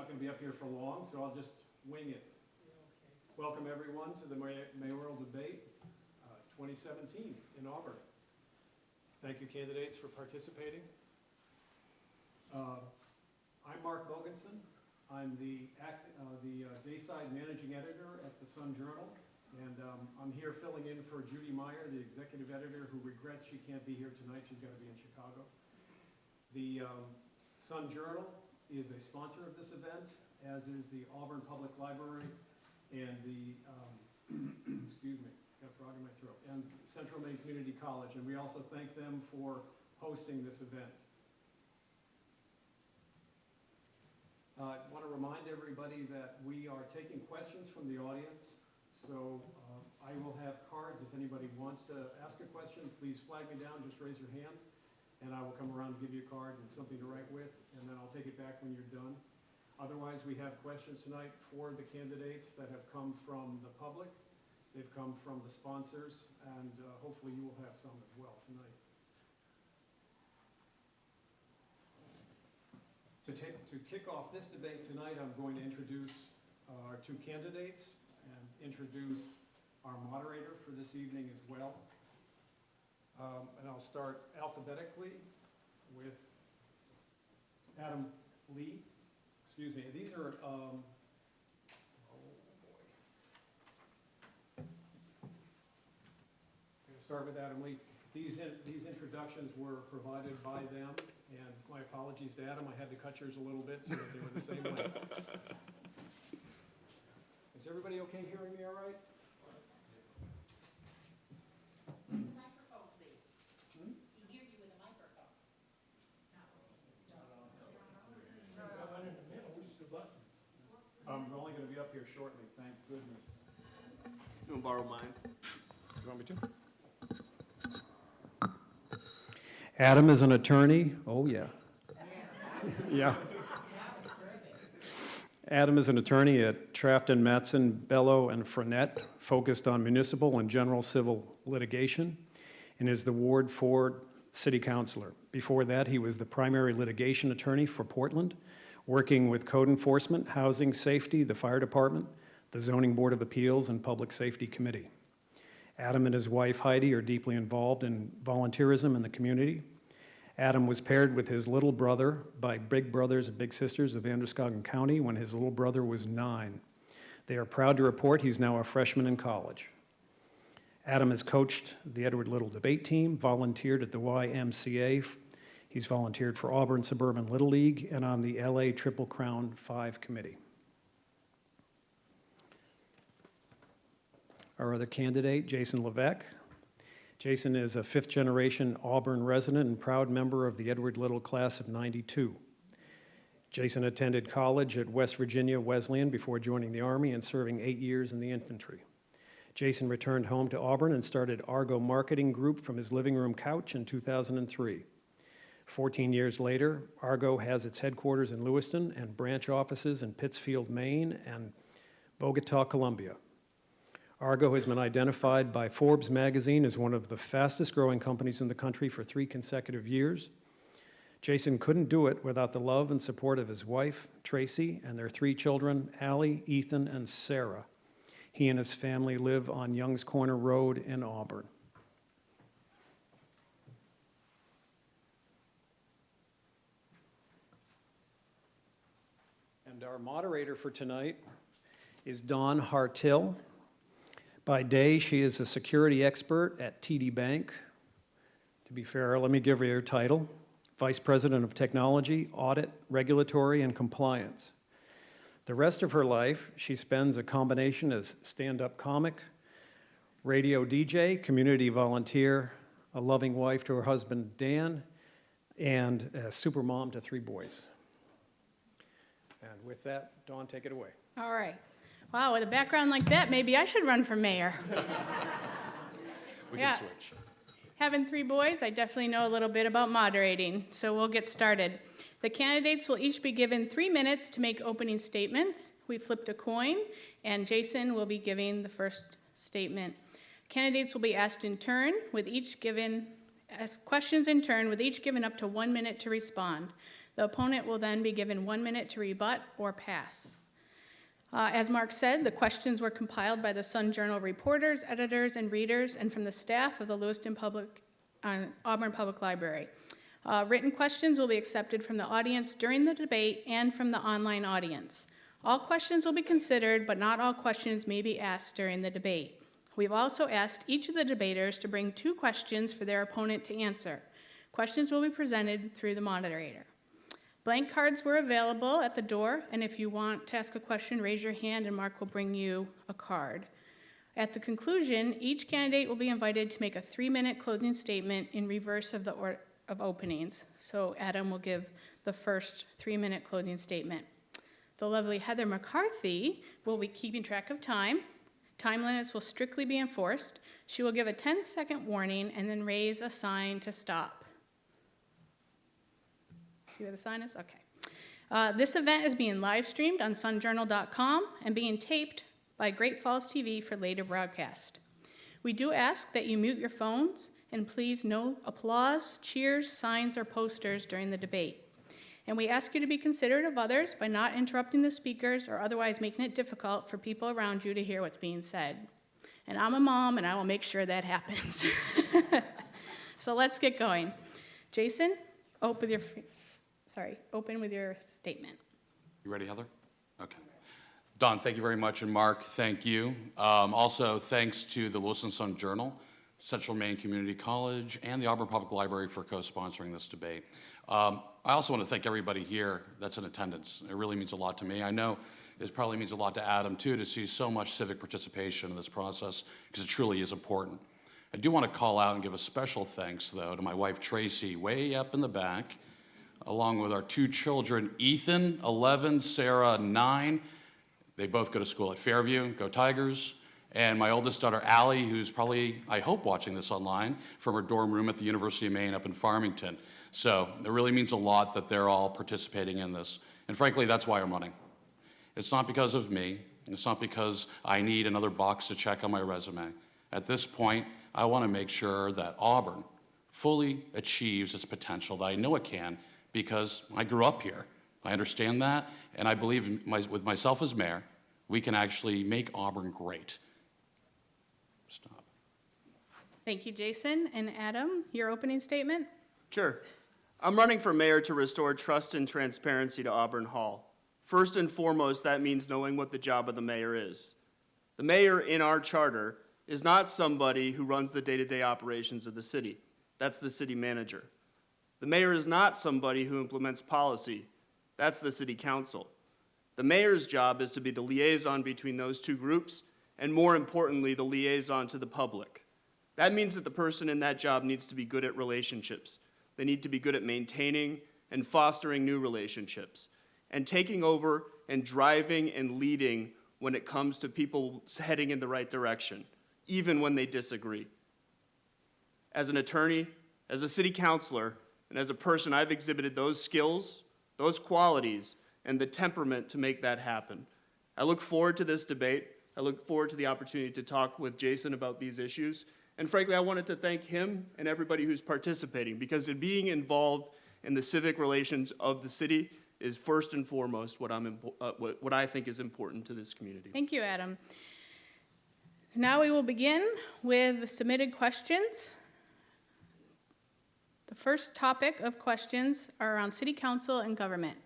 not going to be up here for long, so I'll just wing it. Welcome everyone to the mayoral debate 2017 in Auburn. Thank you candidates for participating. I'm Mark Mogensen. I'm the Dayside Managing Editor at the Sun Journal, and I'm here filling in for Judy Meyer, the Executive Editor, who regrets she can't be here tonight. She's got to be in Chicago. The Sun Journal is a sponsor of this event, as is the Auburn Public Library and the, excuse me, got a frog in my throat, and Central Maine Community College, and we also thank them for hosting this event. I want to remind everybody that we are taking questions from the audience, so I will have cards. If anybody wants to ask a question, please flag me down, just raise your hand, and I will come around and give you a card and something to write with, and then I'll take it back when you're done. Otherwise, we have questions tonight for the candidates that have come from the public. They've come from the sponsors, and hopefully you will have some as well tonight. To kick off this debate tonight, I'm going to introduce our two candidates and introduce our moderator for this evening as well. And I'll start alphabetically with Adam Lee. Excuse me, these are, oh boy. I'm going to start with Adam Lee. These introductions were provided by them, and my apologies to Adam. I had to cut yours a little bit so that they were the same length. Is everybody okay hearing me all right? The microphone, please. Hmm? He hear you with a microphone. I'm only going to be up here shortly, thank goodness. You want to borrow mine? You want me to? Adam is an attorney. Oh, yeah. Yeah. Adam is an attorney at Trafton, Matson, Bellow, and Frenette, focused on municipal and general civil litigation, and is the Ward 4 City Councilor. Before that, he was the primary litigation attorney for Portland, working with code enforcement, housing, safety, the fire department, the Zoning Board of Appeals, and Public Safety Committee. Adam and his wife, Heidi, are deeply involved in volunteerism in the community. Adam was paired with his little brother by big brothers and big sisters of Androscoggin County when his little brother was 9. They are proud to report he's now a freshman in college. Adam has coached the Edward Little debate team, volunteered at the YMCA. He's volunteered for Auburn Suburban Little League and on the LA Triple Crown 5 committee. Our other candidate, Jason Levesque. Jason is a 5th-generation Auburn resident and proud member of the Edward Little class of '92. Jason attended college at West Virginia Wesleyan before joining the Army and serving 8 years in the infantry. Jason returned home to Auburn and started Argo Marketing Group from his living room couch in 2003. 14 years later, Argo has its headquarters in Lewiston and branch offices in Pittsfield, Maine, and Bogota, Colombia. Argo has been identified by Forbes magazine as one of the fastest growing companies in the country for 3 consecutive years. Jason couldn't do it without the love and support of his wife, Tracy, and their 3 children, Allie, Ethan, and Sarah. He and his family live on Young's Corner Road in Auburn. And our moderator for tonight is Dawn Hartill. By day, she is a security expert at TD Bank. To be fair, let me give her your title: Vice President of Technology, Audit, Regulatory, and Compliance. The rest of her life, she spends a combination as stand-up comic, radio DJ, community volunteer, a loving wife to her husband, Dan, and a super mom to 3 boys. And with that, Dawn, take it away. All right. Wow, with a background like that, maybe I should run for mayor. We can switch. Having 3 boys, I definitely know a little bit about moderating, so we'll get started. The candidates will each be given 3 minutes to make opening statements. We flipped a coin, and Jason will be giving the first statement. Candidates will be asked in turn, ask questions in turn, with each given up to 1 minute to respond. The opponent will then be given 1 minute to rebut or pass. As Mark said, the questions were compiled by the Sun Journal reporters, editors, and readers, and from the staff of the Auburn Public Library. Written questions will be accepted from the audience during the debate and from the online audience. All questions will be considered, but not all questions may be asked during the debate. We've also asked each of the debaters to bring 2 questions for their opponent to answer. Questions will be presented through the moderator. Blank cards were available at the door, and if you want to ask a question, raise your hand and Mark will bring you a card. At the conclusion, each candidate will be invited to make a 3-minute closing statement in reverse of the order of openings. So Adam will give the first 3-minute closing statement. The lovely Heather McCarthy will be keeping track of time. Time limits will strictly be enforced. She will give a 10-second warning and then raise a sign to stop. See where the sign is? Okay. This event is being live streamed on sunjournal.com and being taped by Great Falls TV for later broadcast. We do ask that you mute your phones and please no applause, cheers, signs, or posters during the debate. And we ask you to be considerate of others by not interrupting the speakers or otherwise making it difficult for people around you to hear what's being said. And I'm a mom and I will make sure that happens. So let's get going. Jason, open with your statement. You ready, Heather? Okay. Don, thank you very much, and Mark, thank you. Also, thanks to the Wilson Sun Journal, Central Maine Community College, and the Auburn Public Library for co-sponsoring this debate. I also want to thank everybody here that's in attendance. It really means a lot to me. I know it probably means a lot to Adam, too, to see so much civic participation in this process, because it truly is important. I do want to call out and give a special thanks, though, to my wife, Tracy, way up in the back, along with our 2 children, Ethan, 11, Sarah, 9. They both go to school at Fairview, go Tigers. And my oldest daughter, Allie, who's probably, I hope, watching this online from her dorm room at the University of Maine up in Farmington. So it really means a lot that they're all participating in this. And frankly, that's why I'm running. It's not because of me. It's not because I need another box to check on my resume. At this point, I want to make sure that Auburn fully achieves its potential that I know it can, because I grew up here. I understand that, and I believe with myself as mayor, we can actually make Auburn great. Stop. Thank you, Jason. And Adam, your opening statement? Sure. I'm running for mayor to restore trust and transparency to Auburn Hall. First and foremost, that means knowing what the job of the mayor is. The mayor in our charter is not somebody who runs the day-to-day operations of the city. That's the city manager. The mayor is not somebody who implements policy. That's the city council. The mayor's job is to be the liaison between those 2 groups, and more importantly, the liaison to the public. That means that the person in that job needs to be good at relationships. They need to be good at maintaining and fostering new relationships, and taking over and driving and leading when it comes to people heading in the right direction, even when they disagree. As an attorney, as a city councilor, and as a person, I've exhibited those skills, those qualities, and the temperament to make that happen. I look forward to this debate. I look forward to the opportunity to talk with Jason about these issues. And frankly, I wanted to thank him and everybody who's participating, because in being involved in the civic relations of the city is first and foremost what I think is important to this community. Thank you, Adam. Now we will begin with the submitted questions. The first topic of questions are around city council and government.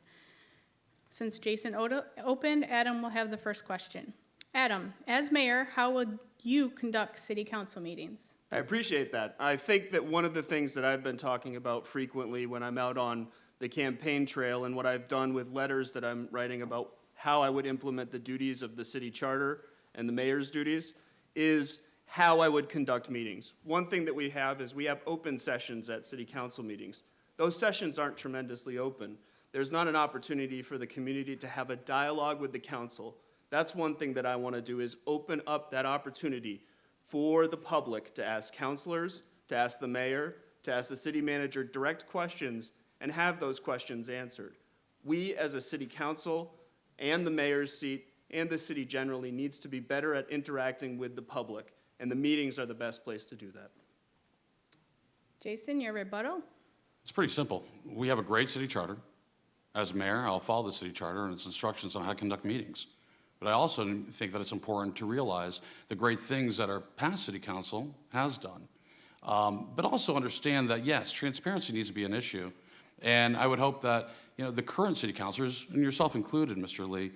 Since Jason opened, Adam will have the first question. Adam, as mayor, how would you conduct city council meetings? I appreciate that. I think that one of the things that I've been talking about frequently when I'm out on the campaign trail, and what I've done with letters that I'm writing about how I would implement the duties of the city charter and the mayor's duties, is how I would conduct meetings. One thing that we have is we have open sessions at city council meetings. Those sessions aren't tremendously open. There's not an opportunity for the community to have a dialogue with the council. That's one thing that I want to do, is open up that opportunity for the public to ask councilors, to ask the mayor, to ask the city manager direct questions, and have those questions answered. We as a city council and the mayor's seat and the city generally needs to be better at interacting with the public, and the meetings are the best place to do that. Jason, your rebuttal? It's pretty simple. We have a great city charter. As mayor, I'll follow the city charter and its instructions on how to conduct meetings. But I also think that it's important to realize the great things that our past city council has done. But also understand that, yes, transparency needs to be an issue. And I would hope that, the current city councilors, and yourself included, Mr. Lee,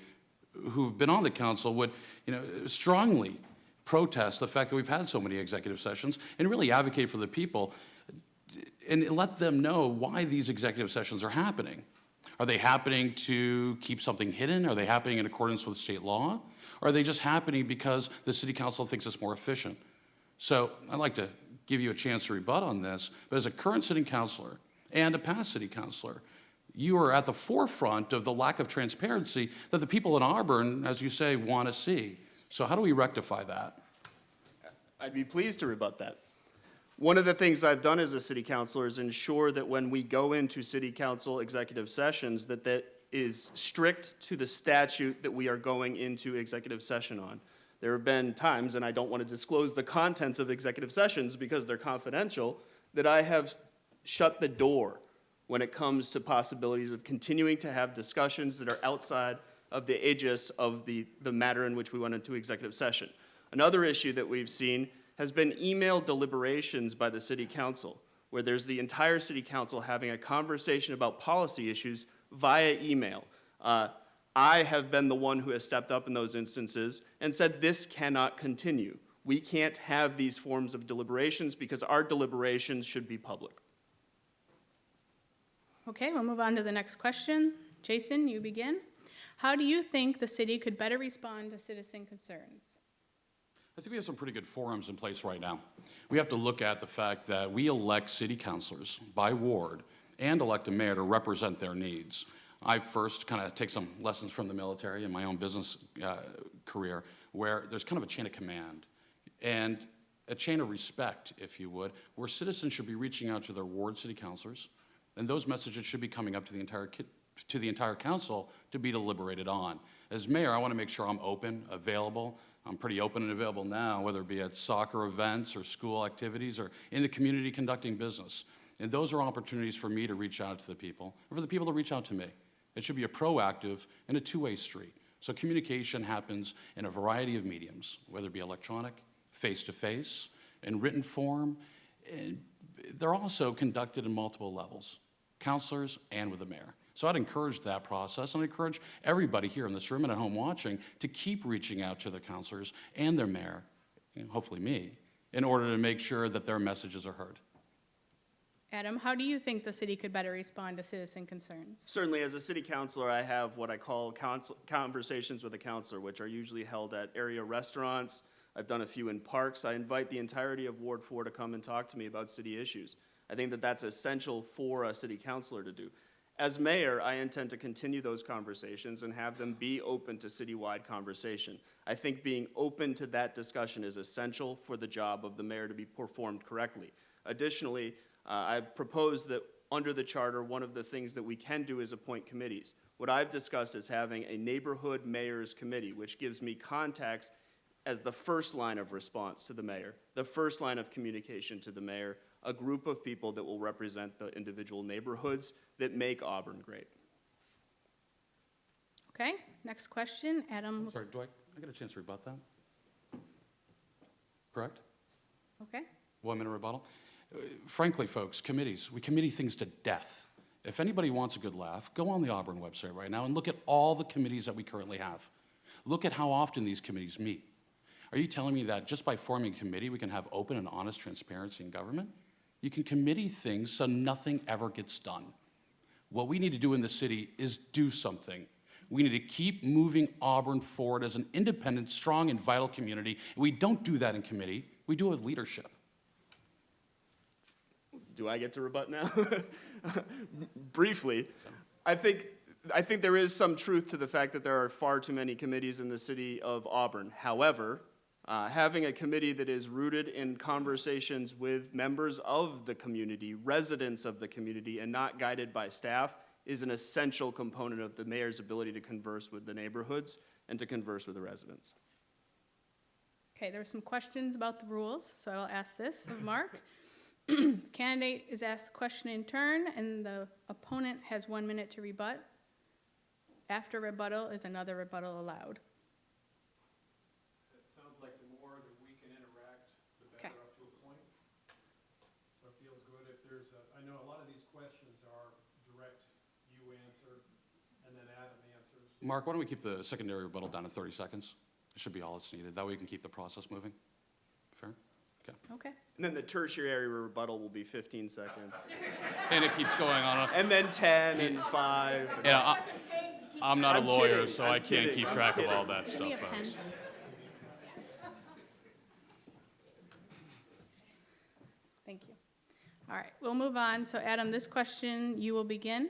who've been on the council would, strongly protest the fact that we've had so many executive sessions and really advocate for the people and let them know why these executive sessions are happening. Are they happening to keep something hidden? Are they happening in accordance with state law? Or are they just happening because the city council thinks it's more efficient? So I'd like to give you a chance to rebut on this, but as a current city councilor and a past city councilor, you are at the forefront of the lack of transparency that the people in Auburn, as you say, want to see. So how do we rectify that? I'd be pleased to rebut that. One of the things I've done as a city councilor is ensure that when we go into city council executive sessions, that is strict to the statute that we are going into executive session on. There have been times, and I don't want to disclose the contents of executive sessions because they're confidential, that I have shut the door when it comes to possibilities of continuing to have discussions that are outside of the aegis of the matter in which we went into executive session. Another issue that we've seen has been email deliberations by the city council, where there's the entire city council having a conversation about policy issues via email. I have been the one who has stepped up in those instances and said this cannot continue. We can't have these forms of deliberations because our deliberations should be public. Okay, we'll move on to the next question. Jason, you begin. How do you think the city could better respond to citizen concerns? I think we have some pretty good forums in place right now. We have to look at the fact that we elect city councilors by ward and elect a mayor to represent their needs. I first kind of take some lessons from the military and my own business career, where there's kind of a chain of command and a chain of respect, if you would, where citizens should be reaching out to their ward city councilors, and those messages should be coming up to the entire council to be deliberated on. As mayor, I want to make sure I'm open, available. I'm pretty open and available now, whether it be at soccer events or school activities or in the community conducting business. And those are opportunities for me to reach out to the people, and for the people to reach out to me. It should be a proactive and a two-way street. So communication happens in a variety of mediums, whether it be electronic, face-to-face, in written form. And they're also conducted in multiple levels, councilors and with the mayor. So I'd encourage that process, and I'd encourage everybody here in this room and at home watching to keep reaching out to their councilors and their mayor, hopefully me, in order to make sure that their messages are heard. Adam, how do you think the city could better respond to citizen concerns? Certainly, as a city councilor, I have what I call conversations with a councilor, which are usually held at area restaurants. I've done a few in parks. I invite the entirety of Ward 4 to come and talk to me about city issues. I think that that's essential for a city councilor to do. As mayor, I intend to continue those conversations and have them be open to citywide conversation. I think being open to that discussion is essential for the job of the mayor to be performed correctly. Additionally, I propose that under the charter, one of the things that we can do is appoint committees. What I've discussed is having a neighborhood mayor's committee, which gives me contacts as the first line of response to the mayor, the first line of communication to the mayor, a group of people that will represent the individual neighborhoods that make Auburn great. Okay, next question. Adam. Sorry, do I get a chance to rebut that? Correct? Okay. 1 minute rebuttal. Frankly, folks, committees, we committee things to death. If anybody wants a good laugh, go on the Auburn website right now and look at all the committees that we currently have. Look at how often these committees meet. Are you telling me that just by forming a committee, we can have open and honest transparency in government? You can committee things so nothing ever gets done. What we need to do in the city is do something. We need to keep moving Auburn forward as an independent, strong, and vital community. We don't do that in committee. We do it with leadership. Do I get to rebut now? Briefly, I think there is some truth to the fact that there are far too many committees in the city of Auburn. However, having a committee that is rooted in conversations with members of the community, residents of the community, and not guided by staff is an essential component of the mayor's ability to converse with the neighborhoods and to converse with the residents. Okay, there are some questions about the rules, so I'll ask this of Mark. Candidate is asked a question in turn, and the opponent has 1 minute to rebut. After rebuttal is another rebuttal allowed. It sounds like the more that we can interact, the Okay. better up to a point. So it feels good if there's I know a lot of these questions are direct, you answer, and then Adam answers. Mark, why don't we keep the secondary rebuttal down to 30 seconds? It should be all that's needed. That way we can keep the process moving. Fair? Okay. Okay. And then the tertiary rebuttal will be 15 seconds. And it keeps going on. And then 10 and 5. Yeah, I'm not a I'm lawyer, kidding, so I'm I can't kidding, keep I'm track of all kidding. that Give stuff, me a pen. folks. Thank you. All right, we'll move on. So Adam, this question, you will begin.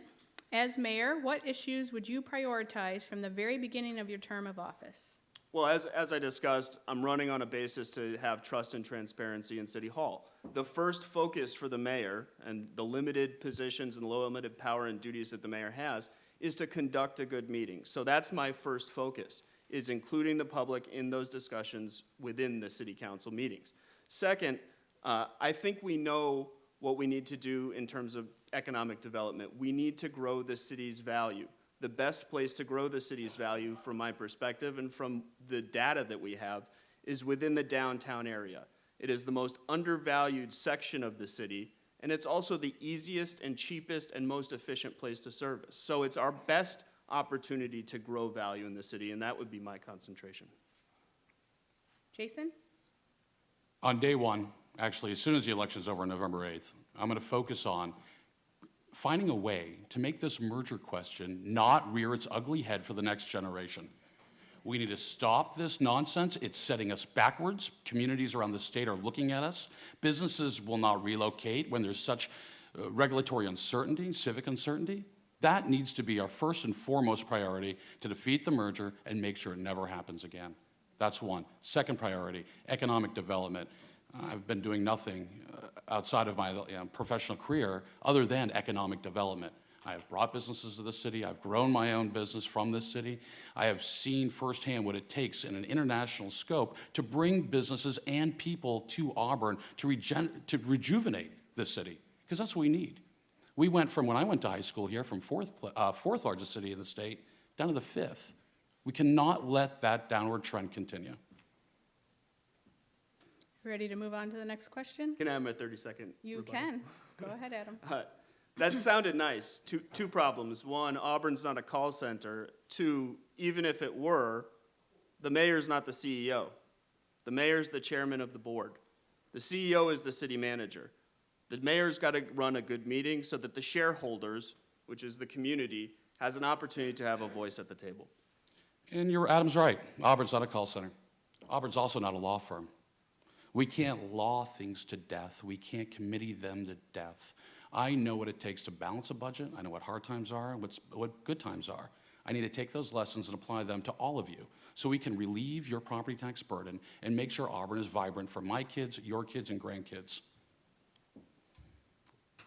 As mayor, what issues would you prioritize from the very beginning of your term of office? Well, as I discussed, I'm running on a basis to have trust and transparency in City Hall. The first focus for the mayor and the limited positions and limited power and duties that the mayor has is to conduct a good meeting. So that's my first focus, is including the public in those discussions within the city council meetings. Second, I think we know what we need to do in terms of economic development. We need to grow the city's value. The best place to grow the city's value, from my perspective and from the data that we have, is within the downtown area. It is the most undervalued section of the city, and it's also the easiest and cheapest and most efficient place to service. So it's our best opportunity to grow value in the city, and that would be my concentration. Jason? On day one, actually, as soon as the election's over on November 8th, I'm going to focus on finding a way to make this merger question not rear its ugly head for the next generation. We need to stop this nonsense. It's setting us backwards. Communities around the state are looking at us. Businesses will not relocate when there's such regulatory uncertainty, civic uncertainty. That needs to be our first and foremost priority, to defeat the merger and make sure it never happens again. That's one. Second priority, economic development. I've been doing nothing outside of my professional career other than economic development. I have brought businesses to the city. I've grown my own business from this city. I have seen firsthand what it takes in an international scope to bring businesses and people to Auburn to rejuvenate this city, because that's what we need. We went from, when I went to high school here, from fourth largest city in the state down to the fifth. We cannot let that downward trend continue. Ready to move on to the next question? Can I have my 30-second You rebuttal? can. Go ahead, Adam. That sounded nice. Two problems. One, Auburn's not a call center. Two, even if it were, the mayor's not the CEO. The mayor's the chairman of the board. The CEO is the city manager. The mayor's got to run a good meeting so that the shareholders, which is the community, has an opportunity to have a voice at the table. And Adam's right. Auburn's not a call center. Auburn's also not a law firm. We can't law things to death. We can't committee them to death. I know what it takes to balance a budget. I know what hard times are and what good times are. I need to take those lessons and apply them to all of you so we can relieve your property tax burden and make sure Auburn is vibrant for my kids, your kids, and grandkids.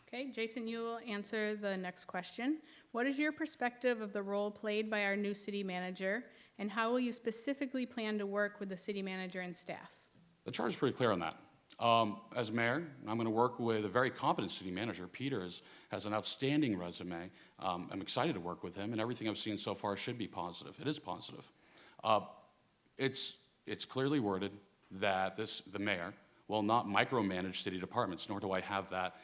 Okay, Jason, you will answer the next question. What is your perspective of the role played by our new city manager, and how will you specifically plan to work with the city manager and staff? The charge is pretty clear on that. As mayor, I'm going to work with a very competent city manager. Peter has an outstanding resume. I'm excited to work with him, and everything I've seen so far should be positive. It is positive. It's clearly worded that the mayor will not micromanage city departments, nor do I have that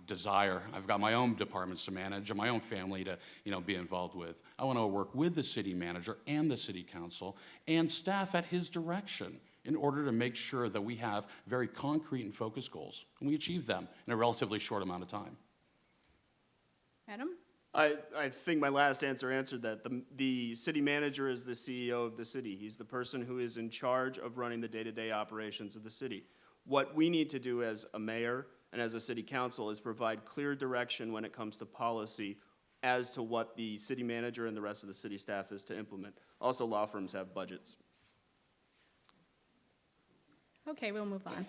desire. I've got my own departments to manage and my own family to be involved with. I want to work with the city manager and the city council and staff at his direction in order to make sure that we have very concrete and focused goals, and we achieve them in a relatively short amount of time. Adam? I think my last answer answered that. The city manager is the CEO of the city. He's the person who is in charge of running the day-to-day operations of the city. What we need to do as a mayor and as a city council is provide clear direction when it comes to policy as to what the city manager and the rest of the city staff is to implement. Also, law firms have budgets. Okay, we'll move on.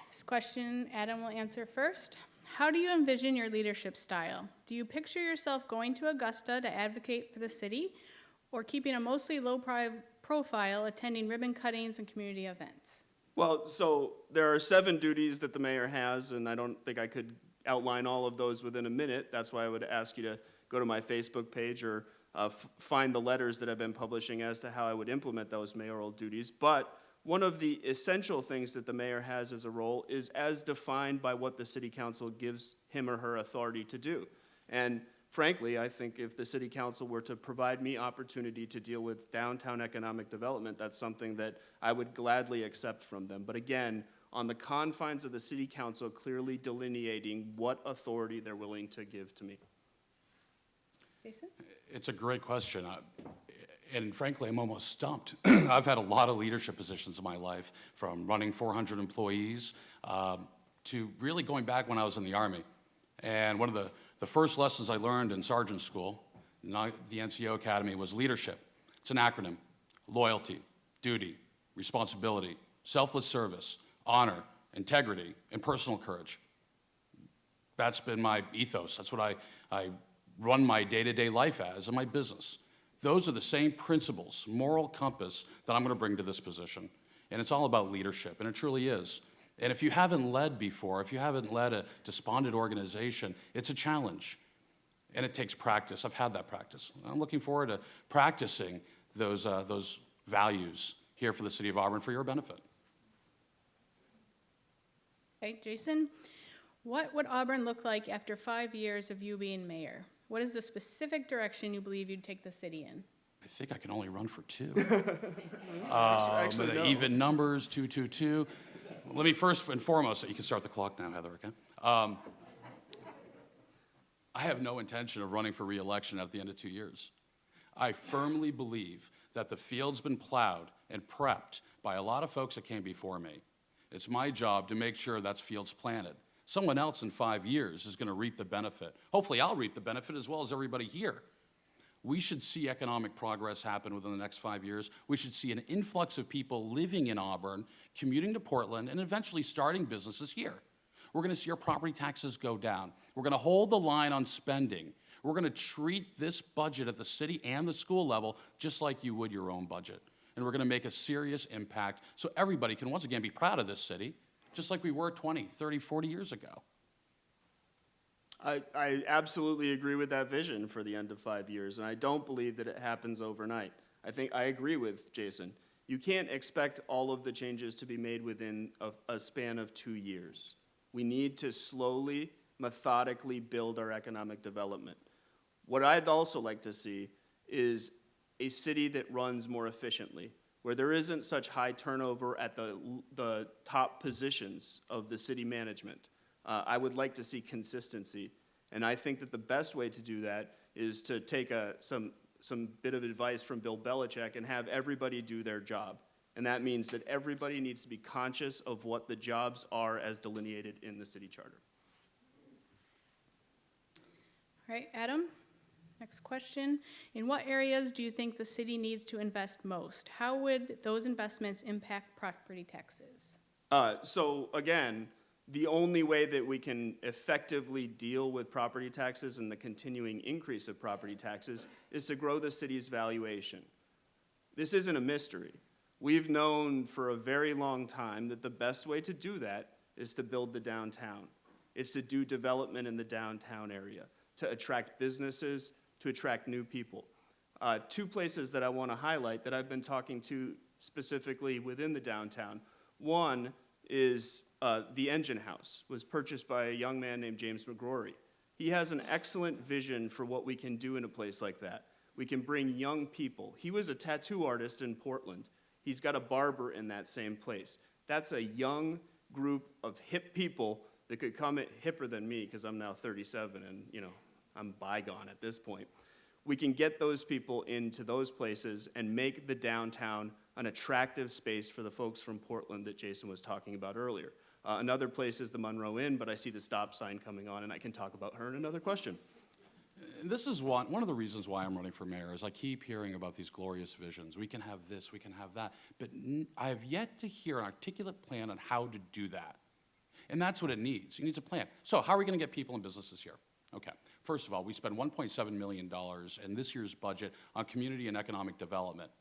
This question Adam will answer first. How do you envision your leadership style? Do you picture yourself going to Augusta to advocate for the city, or keeping a mostly low profile, attending ribbon cuttings and community events? Well, so there are 7 duties that the mayor has, and I don't think I could outline all of those within a minute. That's why I would ask you to go to my Facebook page or find the letters that I've been publishing as to how I would implement those mayoral duties. But one of the essential things that the mayor has as a role is as defined by what the city council gives him or her authority to do. And frankly, I think if the city council were to provide me opportunity to deal with downtown economic development, that's something that I would gladly accept from them. But again, on the confines of the city council, clearly delineating what authority they're willing to give to me. Jason? It's a great question. And frankly, I'm almost stumped. I've had a lot of leadership positions in my life, from running 400 employees to really going back when I was in the Army. And one of the first lessons I learned in sergeant school, not the NCO Academy, was leadership. It's an acronym: loyalty, duty, responsibility, selfless service, honor, integrity, and personal courage. That's been my ethos. That's what I run my day-to-day life as in my business. Those are the same principles, moral compass, that I'm going to bring to this position. And it's all about leadership, and it truly is. And if you haven't led before, if you haven't led a despondent organization, it's a challenge. And it takes practice. I've had that practice. I'm looking forward to practicing those values here for the city of Auburn for your benefit. Okay, Jason, what would Auburn look like after 5 years of you being mayor? What is the specific direction you believe you'd take the city in? I think I can only run for 2. Actually, no. Even numbers, 2, 2, 2. Let me first and foremost, you can start the clock now, Heather, okay? I have no intention of running for re-election at the end of 2 years. I firmly believe that the field's been plowed and prepped by a lot of folks that came before me. It's my job to make sure that field's planted. Someone else in 5 years is going to reap the benefit. Hopefully I'll reap the benefit as well as everybody here. We should see economic progress happen within the next 5 years. We should see an influx of people living in Auburn, commuting to Portland, and eventually starting businesses here. We're going to see our property taxes go down. We're going to hold the line on spending. We're going to treat this budget at the city and the school level just like you would your own budget. And we're going to make a serious impact so everybody can once again be proud of this city, just like we were 20, 30, 40 years ago. I absolutely agree with that vision for the end of 5 years, and I don't believe that it happens overnight. I agree with Jason. You can't expect all of the changes to be made within a span of 2 years. We need to slowly, methodically build our economic development. What I'd also like to see is a city that runs more efficiently, where there isn't such high turnover at the top positions of the city management. I would like to see consistency, and I think that the best way to do that is to take some bit of advice from Bill Belichick and have everybody do their job. And that means that everybody needs to be conscious of what the jobs are as delineated in the city charter. All right, Adam, next question. In what areas do you think the city needs to invest most? How would those investments impact property taxes? So again, the only way that we can effectively deal with property taxes and the continuing increase of property taxes is to grow the city's valuation. This isn't a mystery. We've known for a very long time that the best way to do that is to build the downtown. It's to do development in the downtown area, to attract businesses, to attract new people. 2 places that I want to highlight that I've been talking to specifically within the downtown. One is the Engine House, was purchased by a young man named James McGrory. He has an excellent vision for what we can do in a place like that. We can bring young people. He was a tattoo artist in Portland. He's got a barber in that same place. That's a young group of hip people that could come hipper than me, because I'm now 37 and I'm bygone at this point. We can get those people into those places and make the downtown an attractive space for the folks from Portland that Jason was talking about earlier. Another place is the Monroe Inn, but I see the stop sign coming on, and I can talk about her in another question. This is one of the reasons why I'm running for mayor, is I keep hearing about these glorious visions. We can have this, we can have that, but I have yet to hear an articulate plan on how to do that. And that's what it needs. It needs a plan. So how are we going to get people and businesses here? Okay, first of all, we spend $1.7 million in this year's budget on community and economic development.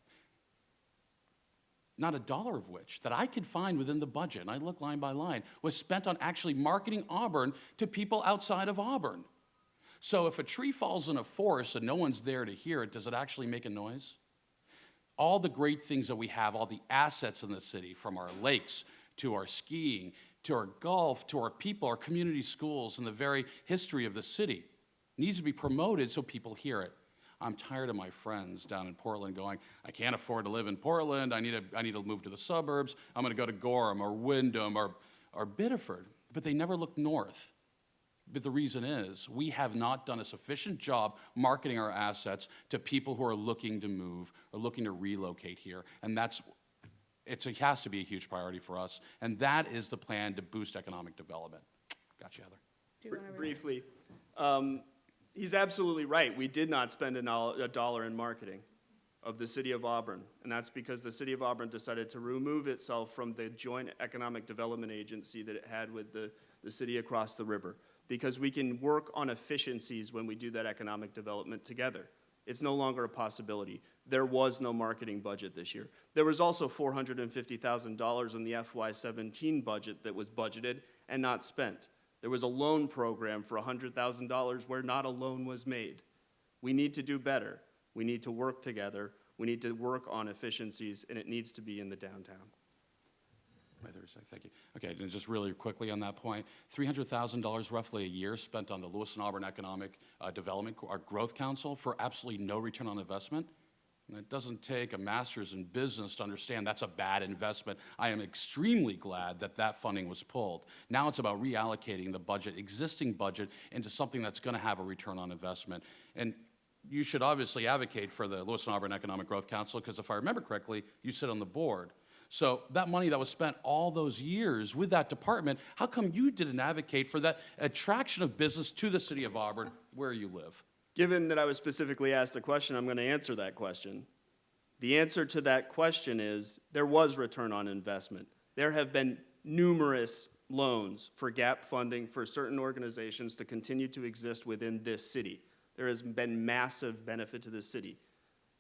Not a dollar of which that I could find within the budget, and I look line by line, was spent on actually marketing Auburn to people outside of Auburn. So if a tree falls in a forest and no one's there to hear it, does it actually make a noise? All the great things that we have, all the assets in the city, from our lakes to our skiing, to our golf, to our people, our community schools, and the very history of the city, needs to be promoted so people hear it. I'm tired of my friends down in Portland going, I can't afford to live in Portland, I need to move to the suburbs, I'm gonna go to Gorham or Windham or Biddeford, but they never look north. But the reason is, we have not done a sufficient job marketing our assets to people who are looking to move or looking to relocate here. And it has to be a huge priority for us. And that is the plan to boost economic development. Got you, Heather. Do you wanna read? Briefly, he's absolutely right. We did not spend a dollar in marketing of the city of Auburn. And that's because the city of Auburn decided to remove itself from the joint economic development agency that it had with the city across the river. Because we can work on efficiencies when we do that economic development together. It's no longer a possibility. There was no marketing budget this year. There was also $450,000 in the FY17 budget that was budgeted and not spent. There was a loan program for $100,000 where not a loan was made. We need to do better. We need to work together. We need to work on efficiencies, and it needs to be in the downtown. Thank you. Okay, and just really quickly on that point, $300,000 roughly a year spent on the Lewis and Auburn Economic Development, our Growth Council, for absolutely no return on investment. And it doesn't take a master's in business to understand that's a bad investment. I am extremely glad that that funding was pulled. Now it's about reallocating the budget, existing budget, into something that's going to have a return on investment. And you should obviously advocate for the Lewis and Auburn Economic Growth Council, because if I remember correctly, you sit on the board. So that money that was spent all those years with that department, how come you didn't advocate for that attraction of business to the city of Auburn, where you live? Given that I was specifically asked a question, I'm going to answer that question. The answer to that question is there was return on investment. There have been numerous loans for gap funding for certain organizations to continue to exist within this city. There has been massive benefit to the city.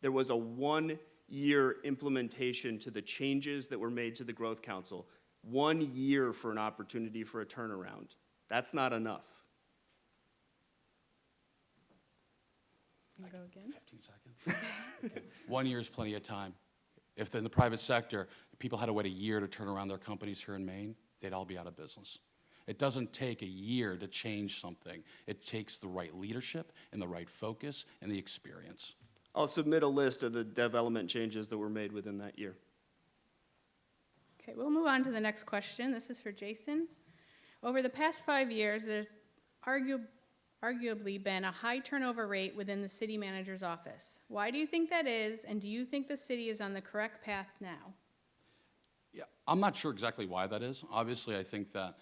There was a one-year implementation to the changes that were made to the Growth Council. 1 year for an opportunity for a turnaround. That's not enough. Can you go again? 15 seconds. Okay. 1 year is plenty of time. If in the private sector, people had to wait a year to turn around their companies here in Maine, they'd all be out of business. It doesn't take a year to change something. It takes the right leadership and the right focus and the experience. I'll submit a list of the development changes that were made within that year. Okay, we'll move on to the next question. This is for Jason. Over the past 5 years, there's arguably been a high turnover rate within the city manager's office. Why do you think that is, and do you think the city is on the correct path now? Yeah, I'm not sure exactly why that is. Obviously, I think that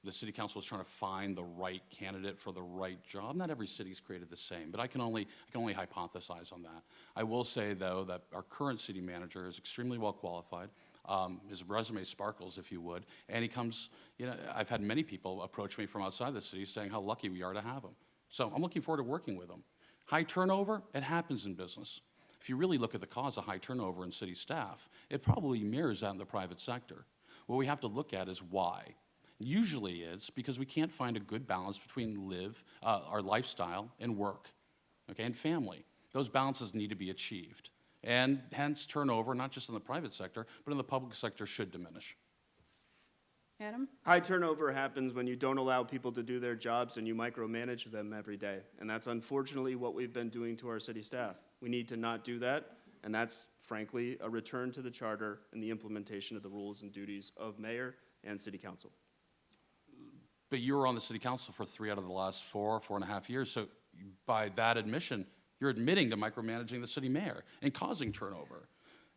the city council is trying to find the right candidate for the right job. Not every city is created the same, but I can only hypothesize on that. I will say, though, that our current city manager is extremely well qualified. His resume sparkles, if you would, and he comes, I've had many people approach me from outside the city saying how lucky we are to have him. So I'm looking forward to working with him. High turnover, it happens in business. If you really look at the cause of high turnover in city staff, it probably mirrors that in the private sector. What we have to look at is why. Usually it's because we can't find a good balance between our lifestyle and work, okay, and family. Those balances need to be achieved. And hence turnover, not just in the private sector, but in the public sector, should diminish. Adam? High turnover happens when you don't allow people to do their jobs and you micromanage them every day. And that's unfortunately what we've been doing to our city staff. We need to not do that, and that's, frankly, a return to the charter and the implementation of the rules and duties of mayor and city council. But you were on the city council for 3 out of the last 4.5 years, so by that admission, you're admitting to micromanaging the city mayor and causing turnover.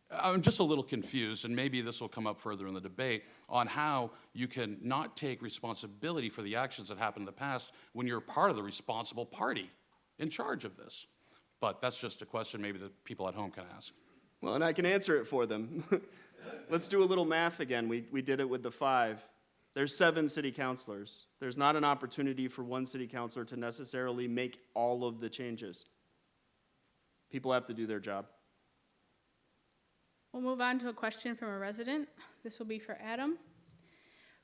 I'm just a little confused, and maybe this will come up further in the debate, on how you can not take responsibility for the actions that happened in the past when you're part of the responsible party in charge of this. But that's just a question maybe that people at home can ask. Well, and I can answer it for them. Let's do a little math again. We did it with the 5. There's 7 city councilors. There's not an opportunity for one city councilor to necessarily make all of the changes. People have to do their job. We'll move on to a question from a resident. This will be for Adam.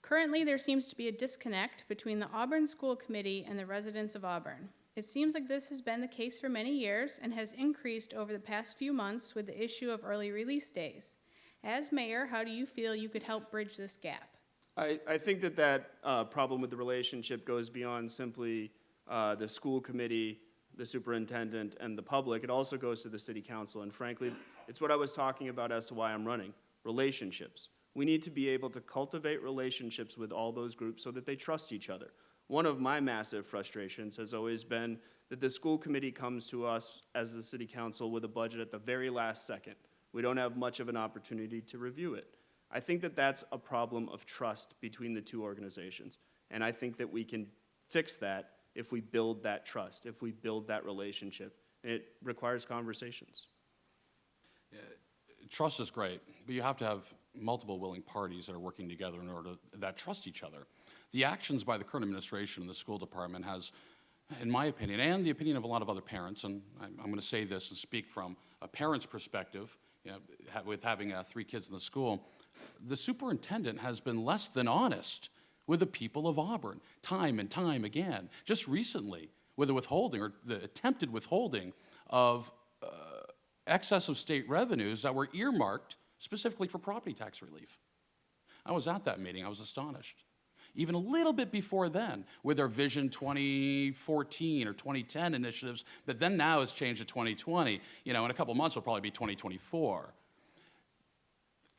Currently, there seems to be a disconnect between the Auburn School Committee and the residents of Auburn. It seems like this has been the case for many years and has increased over the past few months with the issue of early release days. As mayor, how do you feel you could help bridge this gap? I think that problem with the relationship goes beyond simply the school committee, the superintendent, and the public. It also goes to the city council, and frankly, it's what I was talking about as to why I'm running, relationships. We need to be able to cultivate relationships with all those groups so that they trust each other. One of my massive frustrations has always been that the school committee comes to us as the city council with a budget at the very last second. We don't have much of an opportunity to review it. I think that that's a problem of trust between the two organizations, and I think that we can fix that if we build that trust, if we build that relationship, and it requires conversations. Trust is great, but you have to have multiple willing parties that are working together in order that trust each other. The actions by the current administration and the school department has, in my opinion, and the opinion of a lot of other parents, and I'm going to say this and speak from a parent's perspective, with having 3 kids in the school, the superintendent has been less than honest with the people of Auburn, time and time again. Just recently, with the withholding, or the attempted withholding of excess of state revenues that were earmarked specifically for property tax relief. I was at that meeting. I was astonished. Even a little bit before then, with our Vision 2014 or 2010 initiatives that then now has changed to 2020. In a couple months, it'll probably be 2024.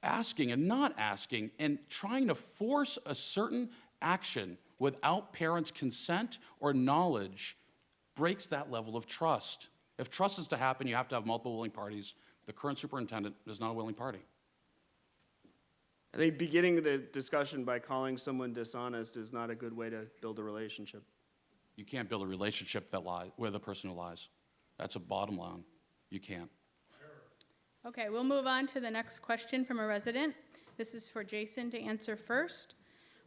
Asking and not asking and trying to force a certain action without parents' consent or knowledge breaks that level of trust. If trust is to happen, you have to have multiple willing parties. The current superintendent is not a willing party. I think beginning the discussion by calling someone dishonest is not a good way to build a relationship. You can't build a relationship that lies with a person who lies. That's a bottom line. You can't. Okay, we'll move on to the next question from a resident. This is for Jason to answer first.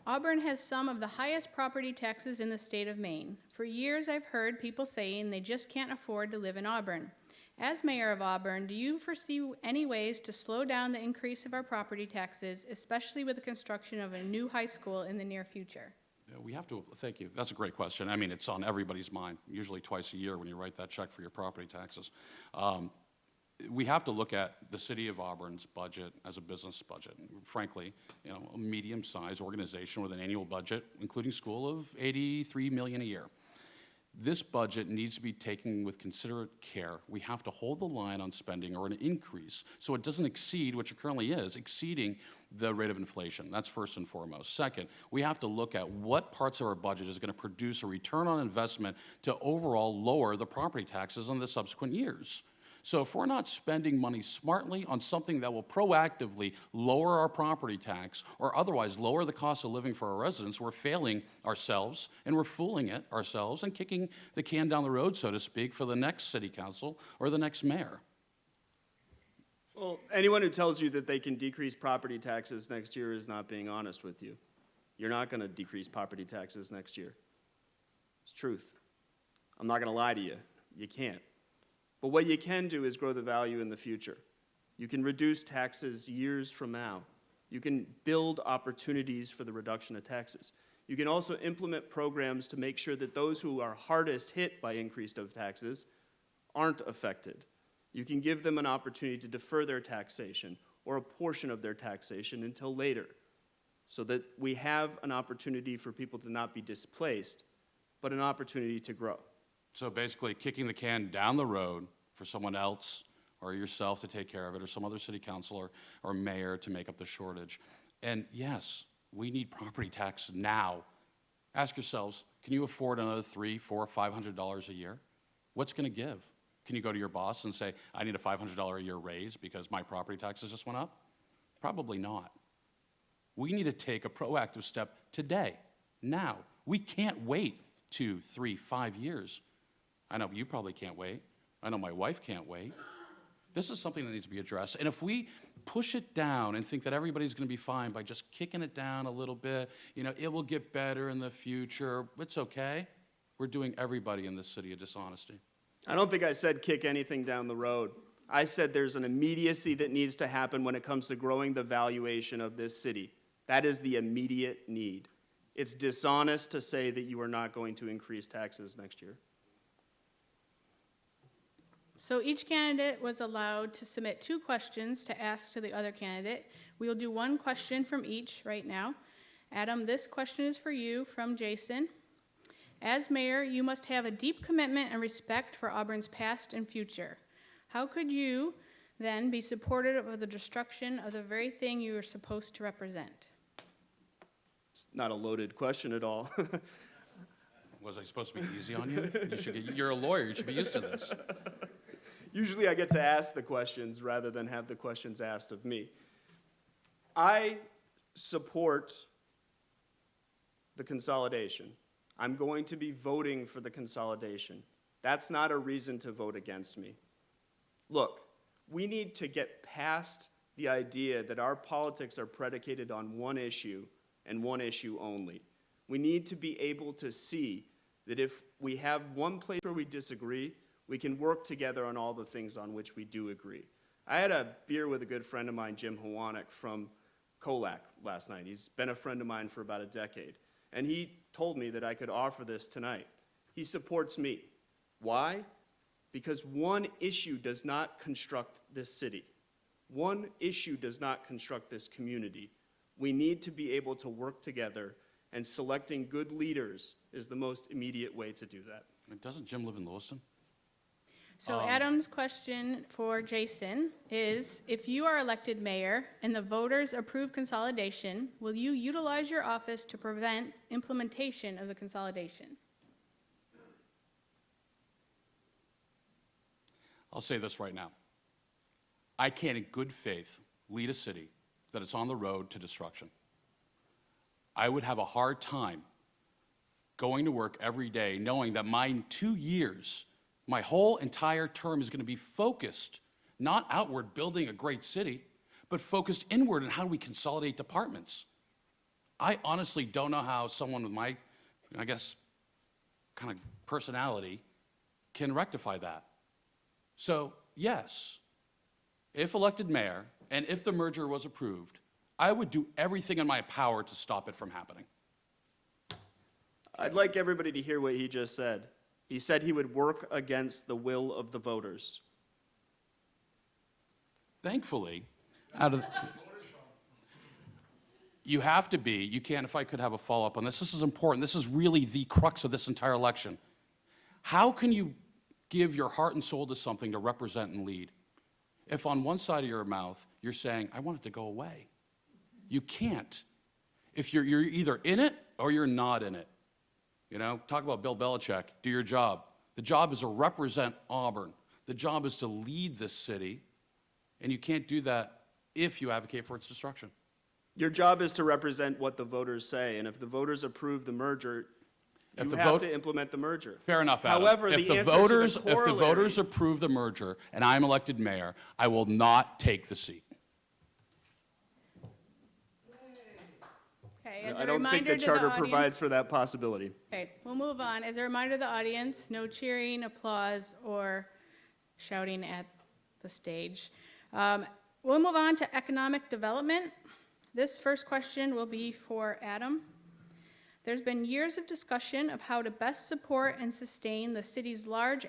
Auburn has some of the highest property taxes in the state of Maine. For years, I've heard people saying they just can't afford to live in Auburn. As mayor of Auburn, do you foresee any ways to slow down the increase of our property taxes, especially with the construction of a new high school in the near future? We have to, thank you. That's a great question. I mean, it's on everybody's mind, usually twice a year when you write that check for your property taxes. We have to look at the city of Auburn's budget as a business budget. Frankly, a medium-sized organization with an annual budget, including school, of $83 million a year. This budget needs to be taken with considerate care. We have to hold the line on spending or an increase so it doesn't exceed, which it currently is, exceeding the rate of inflation. That's first and foremost. Second, we have to look at what parts of our budget is going to produce a return on investment to overall lower the property taxes in the subsequent years. So if we're not spending money smartly on something that will proactively lower our property tax or otherwise lower the cost of living for our residents, we're failing ourselves and we're fooling ourselves and kicking the can down the road, so to speak, for the next city council or the next mayor. Well, anyone who tells you that they can decrease property taxes next year is not being honest with you. You're not going to decrease property taxes next year. It's truth. I'm not going to lie to you. You can't. But what you can do is grow the value in the future. You can reduce taxes years from now. You can build opportunities for the reduction of taxes. You can also implement programs to make sure that those who are hardest hit by increased of taxes aren't affected. You can give them an opportunity to defer their taxation or a portion of their taxation until later, so that we have an opportunity for people to not be displaced, but an opportunity to grow. So basically kicking the can down the road for someone else or yourself to take care of it or some other city council or mayor to make up the shortage. And yes, we need property tax now. Ask yourselves, can you afford another $300, $400, $500 a year? What's going to give? Can you go to your boss and say, I need a $500 a year raise because my property taxes just went up? Probably not. We need to take a proactive step today, now. We can't wait 2, 3, 5 years. I know you probably can't wait. I know my wife can't wait. This is something that needs to be addressed. And if we push it down and think that everybody's going to be fine by just kicking it down a little bit, it will get better in the future, it's okay. We're doing everybody in this city a dishonesty. I don't think I said kick anything down the road. I said there's an immediacy that needs to happen when it comes to growing the valuation of this city. That is the immediate need. It's dishonest to say that you are not going to increase taxes next year. So each candidate was allowed to submit 2 questions to ask to the other candidate. We'll do 1 question from each right now. Adam, this question is for you from Jason. As mayor, you must have a deep commitment and respect for Auburn's past and future. How could you then be supportive of the destruction of the very thing you are supposed to represent? It's not a loaded question at all. Was I supposed to be easy on you? You're a lawyer, you should be used to this. Usually I get to ask the questions rather than have the questions asked of me. I support the consolidation. I'm going to be voting for the consolidation. That's not a reason to vote against me. Look, we need to get past the idea that our politics are predicated on one issue and one issue only. We need to be able to see that if we have one place where we disagree, we can work together on all the things on which we do agree. I had a beer with a good friend of mine, Jim Hawanek, from Colac last night. He's been a friend of mine for about a decade. And he told me that I could offer this tonight. He supports me. Why? Because one issue does not construct this city. One issue does not construct this community. We need to be able to work together, and selecting good leaders is the most immediate way to do that. Doesn't Jim live in Lewiston? So Adam's question for Jason is, if you are elected mayor and the voters approve consolidation, will you utilize your office to prevent implementation of the consolidation? I'll say this right now. I can't in good faith lead a city that is on the road to destruction. I would have a hard time going to work every day knowing that my 2 years, my whole entire term is going to be focused, not outward building a great city, but focused inward on how we consolidate departments. I honestly don't know how someone with my, I guess, kind of personality can rectify that. So, yes, if elected mayor and if the merger was approved, I would do everything in my power to stop it from happening. I'd like everybody to hear what he just said. He said he would work against the will of the voters. Thankfully, you have to be, you can't, if I could have a follow-up on this, this is important. This is really the crux of this entire election. How can you give your heart and soul to something to represent and lead if on one side of your mouth you're saying, I want it to go away? You can't. If you're either in it or you're not in it. You know, talk about Bill Belichick, do your job. The job is to represent Auburn. The job is to lead this city, and you can't do that if you advocate for its destruction. Your job is to represent what the voters say, and if the voters approve the merger, you have to implement the merger. Fair enough, Adam. However, if the the corollary- voters approve the merger and I'm elected mayor, I will not take the seat. Okay, as I a don't think reminder the to charter the provides audience, for that possibility. okay, we'll move on. As a reminder to the audience, no cheering, applause, or shouting at the stage. We'll move on to economic development. This first question will be for Adam. There's been years of discussion of how to best support and sustain the city's large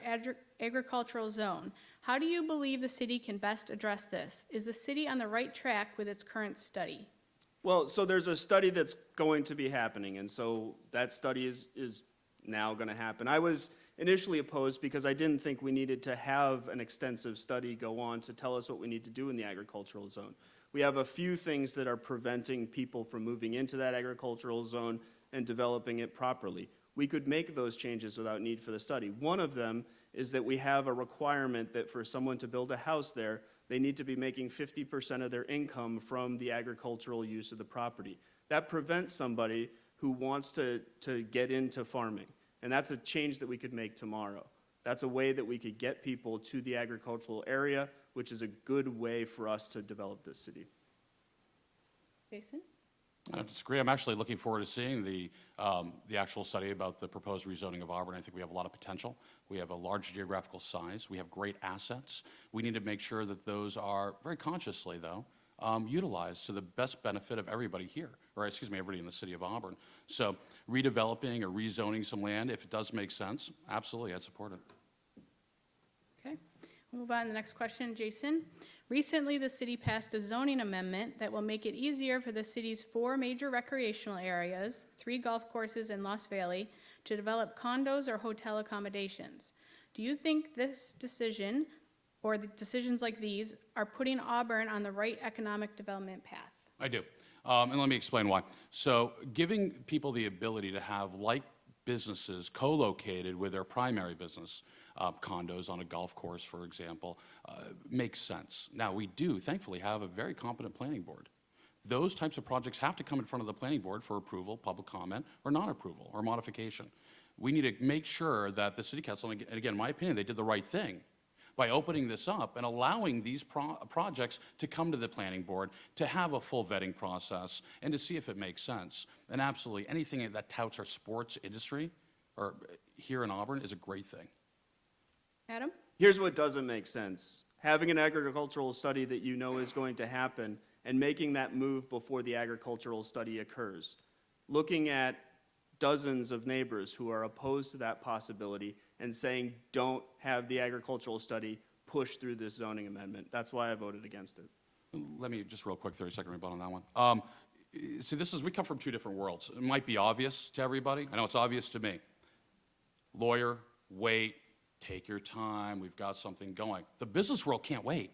agricultural zone. How do you believe the city can best address this? Is the city on the right track with its current study? Well, so there's a study that's going to be happening, and so that study is now going to happen. I was initially opposed because I didn't think we needed to have an extensive study go on to tell us what we need to do in the agricultural zone. We have a few things that are preventing people from moving into that agricultural zone and developing it properly. We could make those changes without need for the study. One of them is that we have a requirement that for someone to build a house there, they need to be making 50% of their income from the agricultural use of the property. That prevents somebody who wants to get into farming. And that's a change that we could make tomorrow. That's a way that we could get people to the agricultural area, which is a good way for us to develop this city. Jason? I don't disagree. I'm actually looking forward to seeing the actual study about the proposed rezoning of Auburn. I think we have a lot of potential. We have a large geographical size. We have great assets. We need to make sure that those are, very consciously though, utilized to the best benefit of everybody here, or excuse me, everybody in the city of Auburn. So redeveloping or rezoning some land, if it does make sense, absolutely, I'd support it. Okay, we'll move on to the next question. Jason, recently the city passed a zoning amendment that will make it easier for the city's 4 major recreational areas, 3 golf courses in Lost Valley, to develop condos or hotel accommodations. Do you think this decision, or the decisions like these, are putting Auburn on the right economic development path? I do. And let me explain why. So giving people the ability to have like businesses co-located with their primary business, condos on a golf course, for example, makes sense. Now, we do, thankfully, have a very competent planning board. Those types of projects have to come in front of the planning board for approval, public comment, or non-approval, or modification. We need to make sure that the city council, and again, in my opinion, they did the right thing by opening this up and allowing these projects to come to the planning board, to have a full vetting process, and to see if it makes sense. And absolutely, anything that touts our sports industry, or here in Auburn, is a great thing. Adam? Here's what doesn't make sense. Having an agricultural study that you know is going to happen and making that move before the agricultural study occurs. Looking at dozens of neighbors who are opposed to that possibility and saying, don't have the agricultural study push through this zoning amendment. That's why I voted against it. Let me just real quick, 30-second rebuttal on that one. See, we come from 2 different worlds. It might be obvious to everybody. I know it's obvious to me. Lawyer, wait, take your time. We've got something going. The business world can't wait.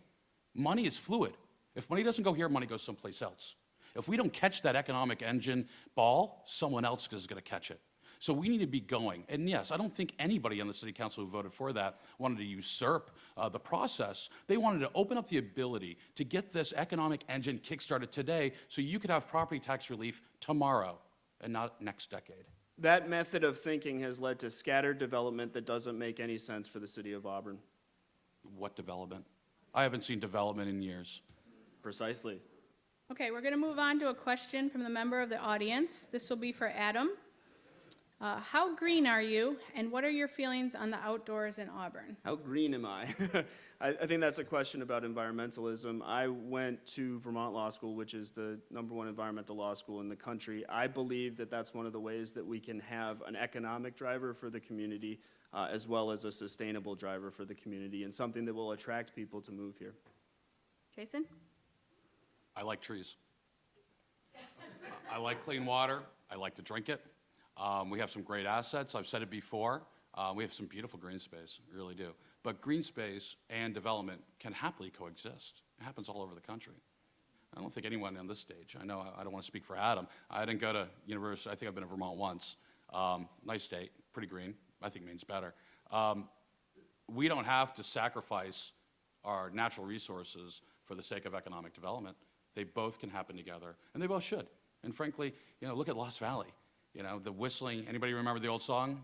Money is fluid. If money doesn't go here, money goes someplace else. If we don't catch that economic engine ball, someone else is going to catch it. So we need to be going. And yes, I don't think anybody on the city council who voted for that wanted to usurp the process. They wanted to open up the ability to get this economic engine kickstarted today so you could have property tax relief tomorrow and not next decade. That method of thinking has led to scattered development that doesn't make any sense for the city of Auburn. What development? I haven't seen development in years. Precisely. Okay, we're going to move on to a question from the member of the audience. This will be for Adam. How green are you, and what are your feelings on the outdoors in Auburn? How green am I? I think that's a question about environmentalism. I went to Vermont Law School, which is the #1 environmental law school in the country. I believe that that's one of the ways that we can have an economic driver for the community, as well as a sustainable driver for the community, and something that will attract people to move here. Jason? I like trees. I like clean water. I like to drink it. We have some great assets. I've said it before. We have some beautiful green space, we really do. But green space and development can happily coexist. It happens all over the country. I don't think anyone on this stage, I know I don't want to speak for Adam. I didn't go to university. I think I've been to Vermont once. Nice state, pretty green. I think Maine's better. We don't have to sacrifice our natural resources for the sake of economic development. They both can happen together, and they both should. And frankly, look at Lost Valley. The whistling, anybody remember the old song?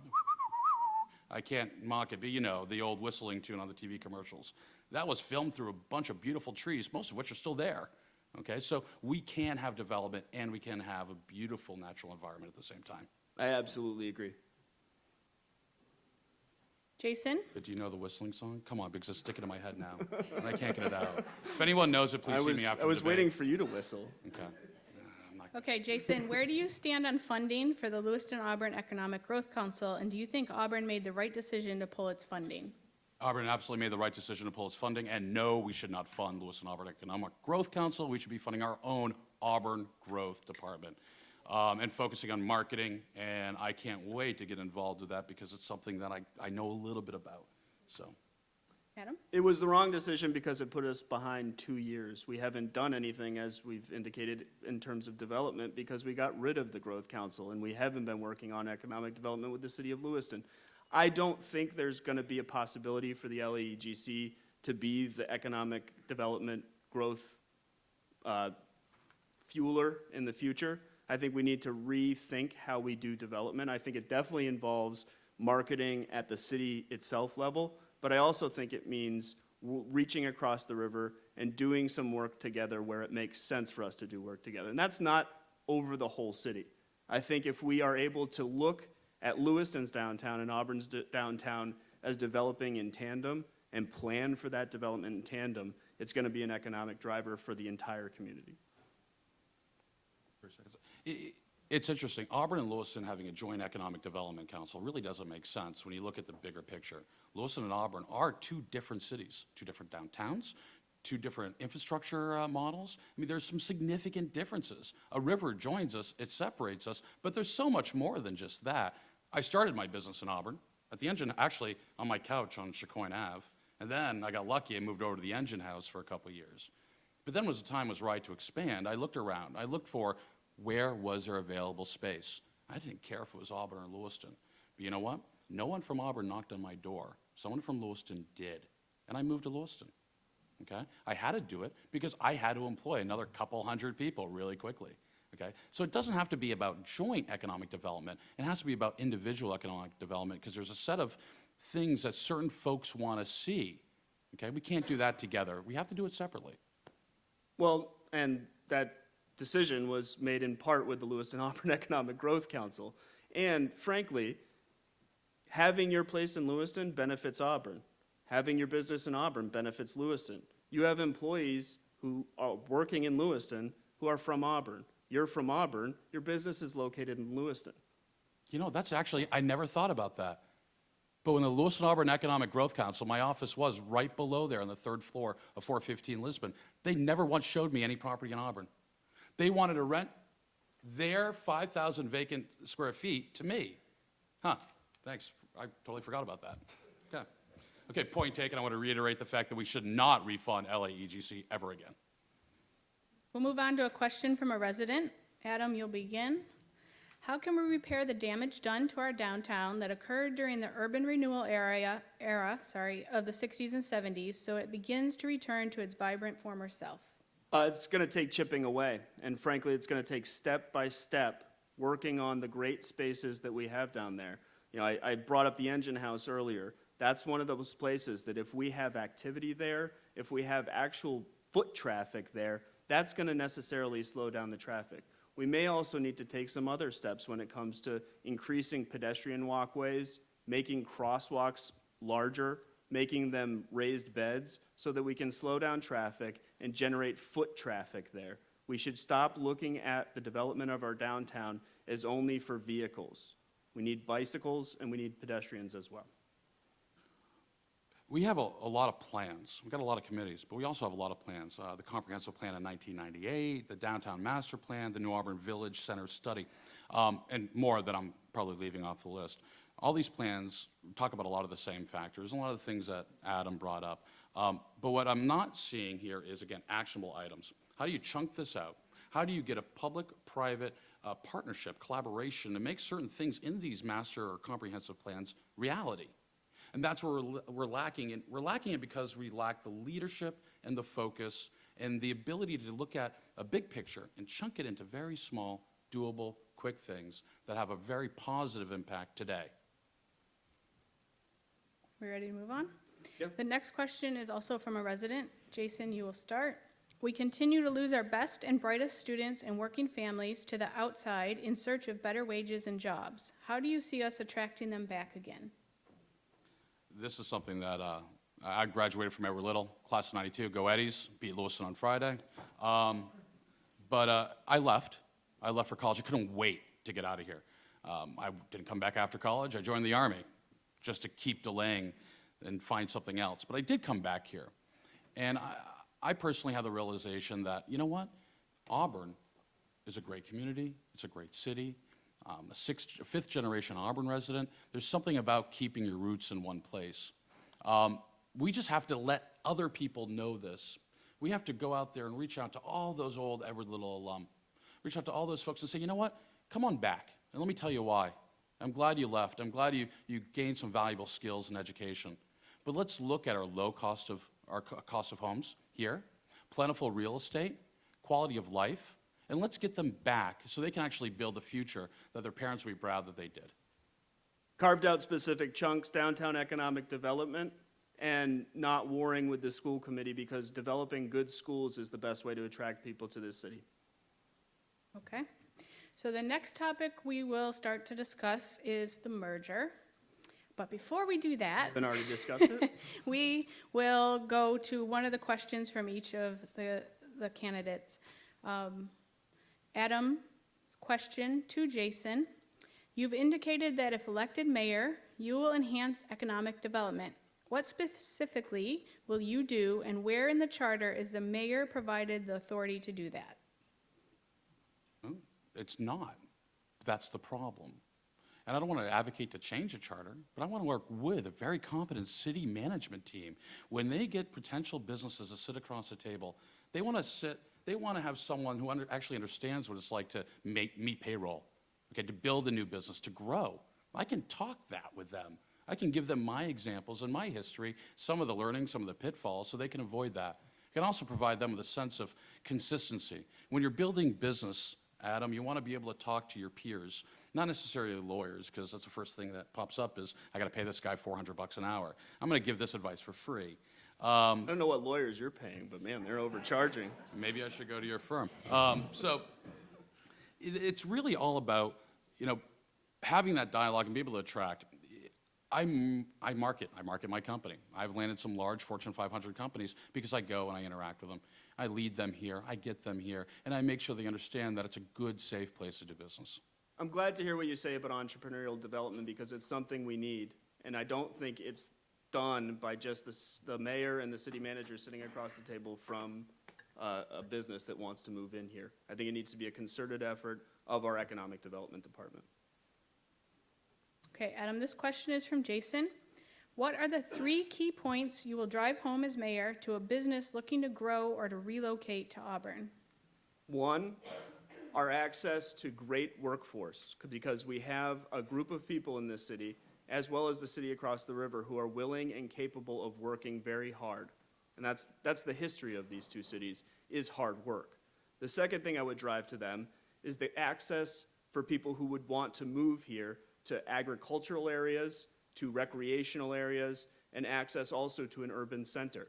I can't mock it, but the old whistling tune on the TV commercials. That was filmed through a bunch of beautiful trees, most of which are still there. Okay, so we can have development and we can have a beautiful natural environment at the same time. I absolutely agree. Jason? But do you know the whistling song? Come on, because it's sticking in my head now, and I can't get it out. If anyone knows it, please see me after I was the debate. waiting for you to whistle. Okay. Okay, Jason, where do you stand on funding for the Lewiston-Auburn Economic Growth Council, and do you think Auburn made the right decision to pull its funding? Auburn absolutely made the right decision to pull its funding, and no, we should not fund Lewiston-Auburn Economic Growth Council. We should be funding our own Auburn Growth Department and focusing on marketing, and I can't wait to get involved with that because it's something that I know a little bit about. So. Adam? It was the wrong decision because it put us behind 2 years. We haven't done anything, as we've indicated, in terms of development because we got rid of the Growth Council, and we haven't been working on economic development with the city of Lewiston. I don't think there's going to be a possibility for the LAEGC to be the economic development growth fueler in the future. I think we need to rethink how we do development. I think it definitely involves marketing at the city itself level, but I also think it means reaching across the river and doing some work together where it makes sense for us to do work together. And that's not over the whole city. I think if we are able to look at Lewiston's downtown and Auburn's downtown as developing in tandem and plan for that development in tandem, it's going to be an economic driver for the entire community. It's interesting. Auburn and Lewiston having a joint economic development council really doesn't make sense when you look at the bigger picture. Lewiston and Auburn are two different cities, two different downtowns, two different infrastructure models. I mean, there's some significant differences. A river joins us, it separates us, but there's so much more than just that. I started my business in Auburn, at the engine, actually on my couch on Chacoin Ave, and then I got lucky and moved over to the engine house for a couple of years. But then when the time was right to expand, I looked around. I looked for where was there available space. I didn't care if it was Auburn or Lewiston. But you know what? No one from Auburn knocked on my door. Someone from Lewiston did, and I moved to Lewiston. Okay? I had to do it because I had to employ another couple hundred people really quickly. Okay? So it doesn't have to be about joint economic development. It has to be about individual economic development because there's a set of things that certain folks want to see. Okay? We can't do that together. We have to do it separately. Well, and that decision was made in part with the Lewiston-Auburn Economic Growth Council. And frankly, having your place in Lewiston benefits Auburn. Having your business in Auburn benefits Lewiston. You have employees who are working in Lewiston who are from Auburn. You're from Auburn, your business is located in Lewiston. You know, that's actually, I never thought about that. But when the Lewiston-Auburn Economic Growth Council, my office was right below there on the third floor of 415 Lisbon. They never once showed me any property in Auburn. They wanted to rent their 5,000 vacant square feet to me. Huh, thanks. I totally forgot about that. Okay. Okay, point taken. I want to reiterate the fact that we should not refund LAEGC ever again. We'll move on to a question from a resident. Adam, you'll begin. How can we repair the damage done to our downtown that occurred during the urban renewal era of the 60s and 70s so it begins to return to its vibrant former self? It's going to take chipping away, and frankly, it's going to take step by step working on the great spaces that we have down there. You know, I brought up the engine house earlier. That's one of those places that if we have activity there, if we have actual foot traffic there, that's going to necessarily slow down the traffic. We may also need to take some other steps when it comes to increasing pedestrian walkways, making crosswalks larger, making them raised beds so that we can slow down traffic and generate foot traffic there. We should stop looking at the development of our downtown as only for vehicles. We need bicycles and we need pedestrians as well. We have a lot of plans. We've got a lot of committees, but we also have a lot of plans. The comprehensive plan in 1998, the downtown master plan, the New Auburn Village Center study, and more that I'm probably leaving off the list. All these plans talk about a lot of the same factors, and a lot of the things that Adam brought up. But what I'm not seeing here is, again, actionable items. How do you chunk this out? How do you get a public-private partnership, collaboration, to make certain things in these master or comprehensive plans reality? And that's where we're lacking. And we're lacking it because we lack the leadership and the focus and the ability to look at a big picture and chunk it into very small, doable, quick things that have a very positive impact today. We ready to move on? Yep. The next question is also from a resident. Jason, you will start. We continue to lose our best and brightest students and working families to the outside in search of better wages and jobs. How do you see us attracting them back again? This is something that I graduated from Edward Little, class of 92, go Eddies, beat Lewiston on Friday. But I left. I left for college. I couldn't wait to get out of here. I didn't come back after college. I joined the Army just to keep delaying and find something else. But I did come back here. And I personally had the realization that, you know what? Auburn is a great community. It's a great city. A fifth generation Auburn resident. There's something about keeping your roots in one place. We just have to let other people know this. We have to go out there and reach out to all those old Edward Little alum. Reach out to all those folks and say, you know what? Come on back. And let me tell you why. I'm glad you left. I'm glad you gained some valuable skills and education. But let's look at our low cost of homes here, plentiful real estate, quality of life, and let's get them back so they can actually build a future that their parents will be proud that they did. Carved out specific chunks, downtown economic development, and not warring with the school committee because developing good schools is the best way to attract people to this city. Okay. So the next topic we will start to discuss is the merger. But before we do that, Been already discussed it? we will go to one of the questions from each of the candidates. Adam, question to Jason. You've indicated that if elected mayor, you will enhance economic development. What specifically will you do, and where in the charter is the mayor provided the authority to do that? Oh, it's not. That's the problem. And I don't want to advocate to change the charter, but I want to work with a very competent city management team. When they get potential businesses to sit across the table, they want to have someone who actually understands what it's like to meet payroll, okay, to build a new business, to grow. I can talk that with them. I can give them my examples and my history, some of the learning, some of the pitfalls, so they can avoid that. I can also provide them with a sense of consistency. When you're building business, Adam, you want to be able to talk to your peers, not necessarily lawyers, because that's the first thing that pops up is, I got to pay this guy $400 an hour. I'm going to give this advice for free. I don't know what lawyers you're paying, but man, they're overcharging. Maybe I should go to your firm. It's really all about, having that dialogue and be able to attract. I market my company. I've landed some large Fortune 500 companies because I go and I interact with them. I lead them here, I get them here, and I make sure they understand that it's a good, safe place to do business. I'm glad to hear what you say about entrepreneurial development because it's something we need. And I don't think it's done by just the mayor and the city manager sitting across the table from a business that wants to move in here. I think it needs to be a concerted effort of our economic development department. Okay, Adam, this question is from Jason. What are the 3 key points you will drive home as mayor to a business looking to grow or to relocate to Auburn? 1, our access to great workforce, because we have a group of people in this city, as well as the city across the river, who are willing and capable of working very hard. And that's the history of these 2 cities, is hard work. The second thing I would drive to them is the access for people who would want to move here to agricultural areas, to recreational areas, and access also to an urban center.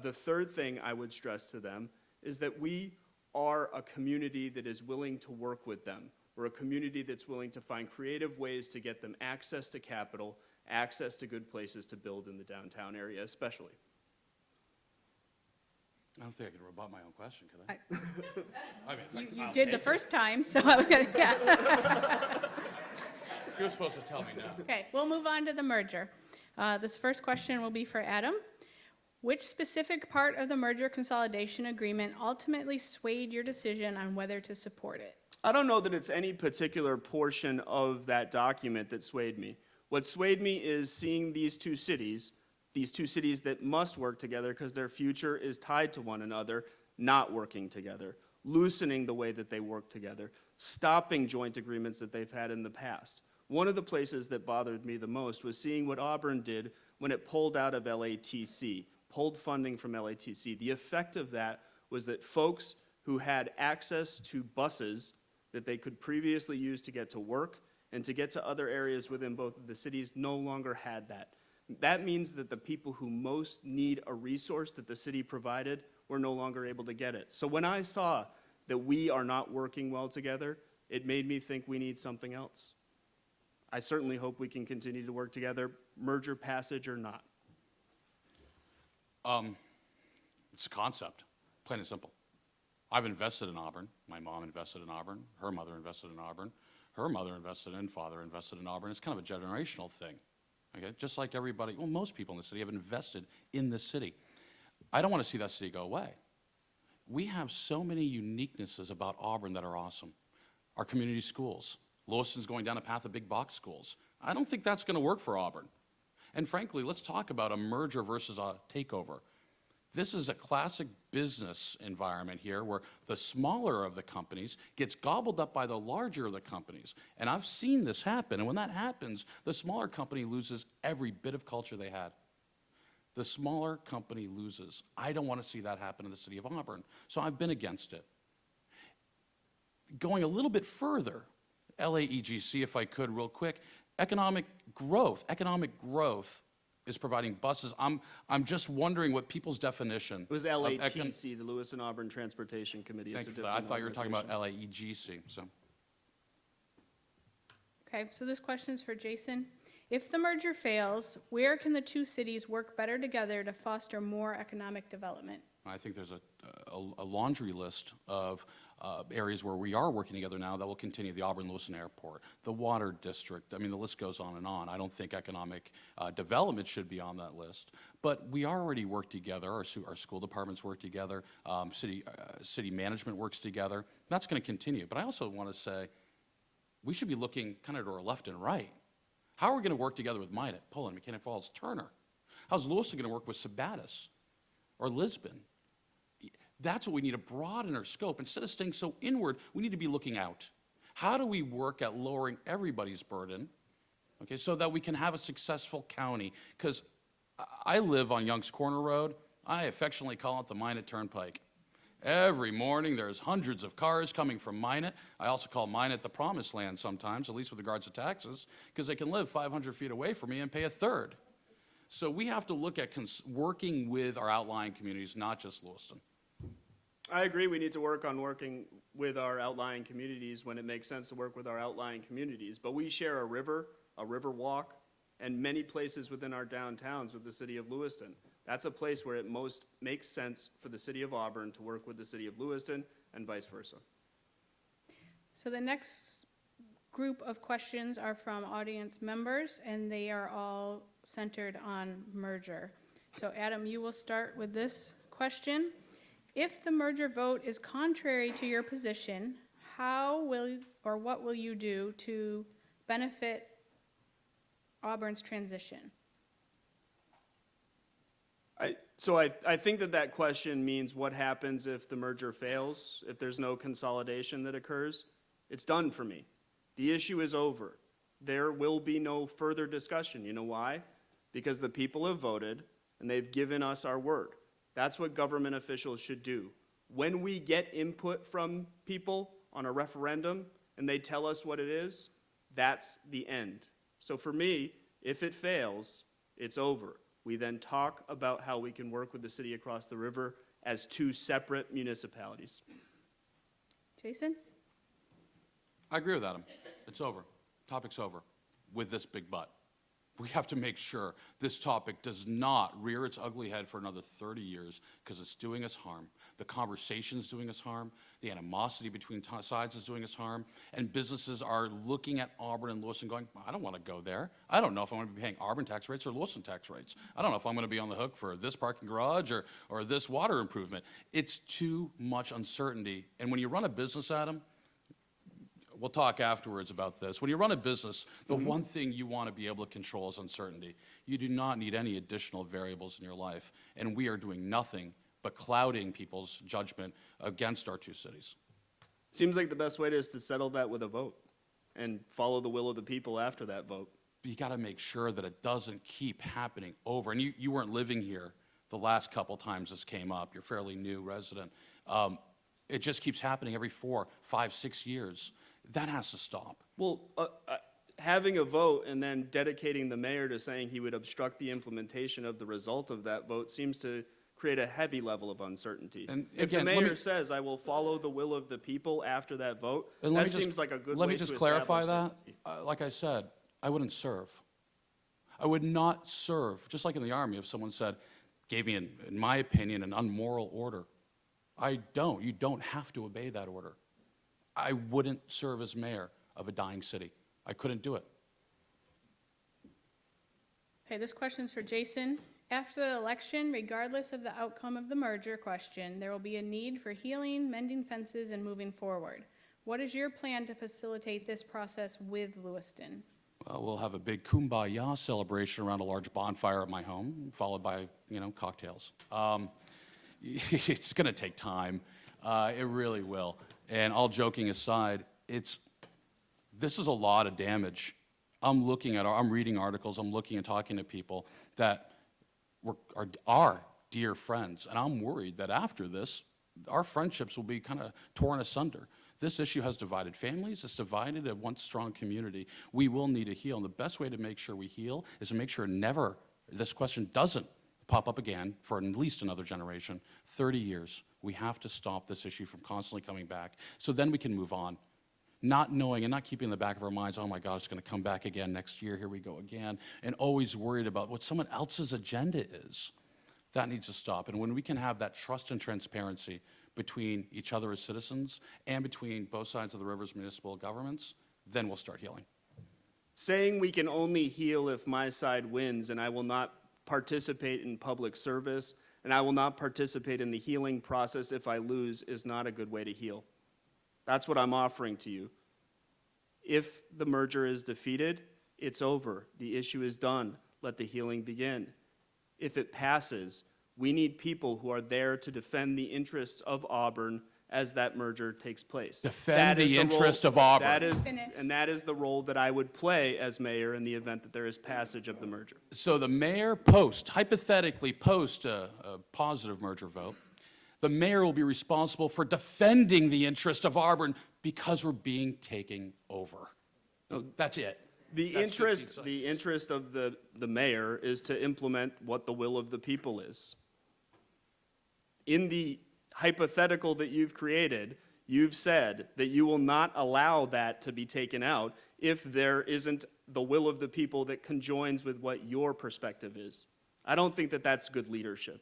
The third thing I would stress to them is that we are a community that is willing to work with them. We're a community that's willing to find creative ways to get them access to capital, access to good places to build in the downtown area especially. I don't think I can rebut my own question, could I? You did the first time, so I was going to, yeah. You're supposed to tell me now. Okay, we'll move on to the merger. This first question will be for Adam. Which specific part of the merger consolidation agreement ultimately swayed your decision on whether to support it? I don't know that it's any particular portion of that document that swayed me. What swayed me is seeing these two cities that must work together because their future is tied to one another, not working together, loosening the way that they work together, stopping joint agreements that they've had in the past. One of the places that bothered me the most was seeing what Auburn did when it pulled out of LATC, pulled funding from LATC. The effect of that was that folks who had access to buses that they could previously use to get to work and to get to other areas within both of the cities no longer had that. That means that the people who most need a resource that the city provided were no longer able to get it. So when I saw that we are not working well together, it made me think we need something else. I certainly hope we can continue to work together, merger passage or not. It's a concept, plain and simple. I've invested in Auburn. My mom invested in Auburn. Her mother invested in Auburn. Her mother invested in, father invested in Auburn. It's kind of a generational thing, okay? Just like everybody, well, most people in the city have invested in this city. I don't want to see that city go away. We have so many uniquenesses about Auburn that are awesome. Our community schools. Lewiston's going down a path of big box schools. I don't think that's going to work for Auburn. And frankly, let's talk about a merger versus a takeover. This is a classic business environment here where the smaller of the companies gets gobbled up by the larger of the companies. And I've seen this happen. And when that happens, the smaller company loses every bit of culture they had. The smaller company loses. I don't want to see that happen in the city of Auburn. So I've been against it. Going a little bit further, LAEGC, if I could, real quick, economic growth is providing buses. I'm just wondering what people's definition. It was LATC, the Lewis and Auburn Transportation Committee. Thank you for that. I thought you were talking about LAEGC. So. Okay, so this question is for Jason. If the merger fails, where can the two cities work better together to foster more economic development? I think there's a laundry list of areas where we are working together now that will continue. The Auburn-Lewiston Airport, the Water District. I mean, the list goes on and on. I don't think economic development should be on that list. But we already work together. Our school departments work together. City management works together. That's going to continue. But I also want to say we should be looking kind of to our left and right. How are we going to work together with Minot, Pullen, Mechanic Falls, Turner? How's Lewiston going to work with Sabattis or Lisbon? That's what we need to broaden our scope. Instead of staying so inward, we need to be looking out. How do we work at lowering everybody's burden, okay, so that we can have a successful county? Because I live on Young's Corner Road. I affectionately call it the Minot Turnpike. Every morning, there's hundreds of cars coming from Minot. I also call Minot the promised land sometimes, at least with regards to taxes, because they can live 500 feet away from me and pay a third. So we have to look at working with our outlying communities, not just Lewiston. I agree we need to work on working with our outlying communities when it makes sense to work with our outlying communities. But we share a river walk, and many places within our downtowns with the city of Lewiston. That's a place where it most makes sense for the city of Auburn to work with the city of Lewiston and vice versa. So the next group of questions are from audience members, and they are all centered on merger. So Adam, you will start with this question. If the merger vote is contrary to your position, how will or what will you do to benefit Auburn's transition? I think that question means what happens if the merger fails, if there's no consolidation that occurs. It's done for me. The issue is over. There will be no further discussion. You know why? Because the people have voted and they've given us our word. That's what government officials should do. When we get input from people on a referendum and they tell us what it is, that's the end. So for me, if it fails, it's over. We then talk about how we can work with the city across the river as two separate municipalities. Jason? I agree with Adam. It's over. Topic's over with this big but. We have to make sure this topic does not rear its ugly head for another 30 years because it's doing us harm. The conversation's doing us harm. The animosity between sides is doing us harm. And businesses are looking at Auburn and Lewiston going, I don't want to go there. I don't know if I'm going to be paying Auburn tax rates or Lewiston tax rates. I don't know if I'm going to be on the hook for this parking garage or this water improvement. It's too much uncertainty. And when you run a business, Adam, we'll talk afterwards about this. When you run a business, the one thing you want to be able to control is uncertainty. You do not need any additional variables in your life, and we are doing nothing but clouding people's judgment against our two cities. Seems like the best way is to settle that with a vote and follow the will of the people after that vote. But you got to make sure that it doesn't keep happening over. And you weren't living here the last couple times this came up. You're a fairly new resident. It just keeps happening every 4, 5, 6 years. That has to stop. Well, having a vote and then dedicating the mayor to saying he would obstruct the implementation of the result of that vote seems to create a heavy level of uncertainty. And if again, the mayor says, I will follow the will of the people after that vote, that seems like a good way to Let me just clarify establish that. certainty. Like I said, I wouldn't serve. I would not serve, just like in the Army, if someone said, gave me, in my opinion, an unmoral order. I don't. You don't have to obey that order. I wouldn't serve as mayor of a dying city. I couldn't do it. Okay, this question's for Jason. After the election, regardless of the outcome of the merger question, there will be a need for healing, mending fences, and moving forward. What is your plan to facilitate this process with Lewiston? Well, we'll have a big kumbaya celebration around a large bonfire at my home, followed by, cocktails. It's going to take time. It really will. And all joking aside, this is a lot of damage. I'm reading articles, I'm looking and talking to people that are dear friends, and I'm worried that after this, our friendships will be kind of torn asunder. This issue has divided families, it's divided a once strong community. We will need to heal, and the best way to make sure we heal is to make sure this question doesn't pop up again for at least another generation, 30 years. We have to stop this issue from constantly coming back, so then we can move on. not knowing and not keeping in the back of our minds, oh my God, it's going to come back again next year, here we go again, and always worried about what someone else's agenda is. That needs to stop. And when we can have that trust and transparency between each other as citizens and between both sides of the river's municipal governments, then we'll start healing. Saying we can only heal if my side wins and I will not participate in public service and I will not participate in the healing process if I lose is not a good way to heal. That's what I'm offering to you. If the merger is defeated, it's over. The issue is done. Let the healing begin. If it passes, we need people who are there to defend the interests of Auburn as that merger takes place. Defend the interest of Auburn. And that is the role that I would play as mayor in the event that there is passage of the merger. So the mayor hypothetically post a positive merger vote, the mayor will be responsible for defending the interest of Auburn because we're being taken over. No, that's it. The interest of the mayor is to implement what the will of the people is. In the hypothetical that you've created, you've said that you will not allow that to be taken out if there isn't the will of the people that conjoins with what your perspective is. I don't think that that's good leadership.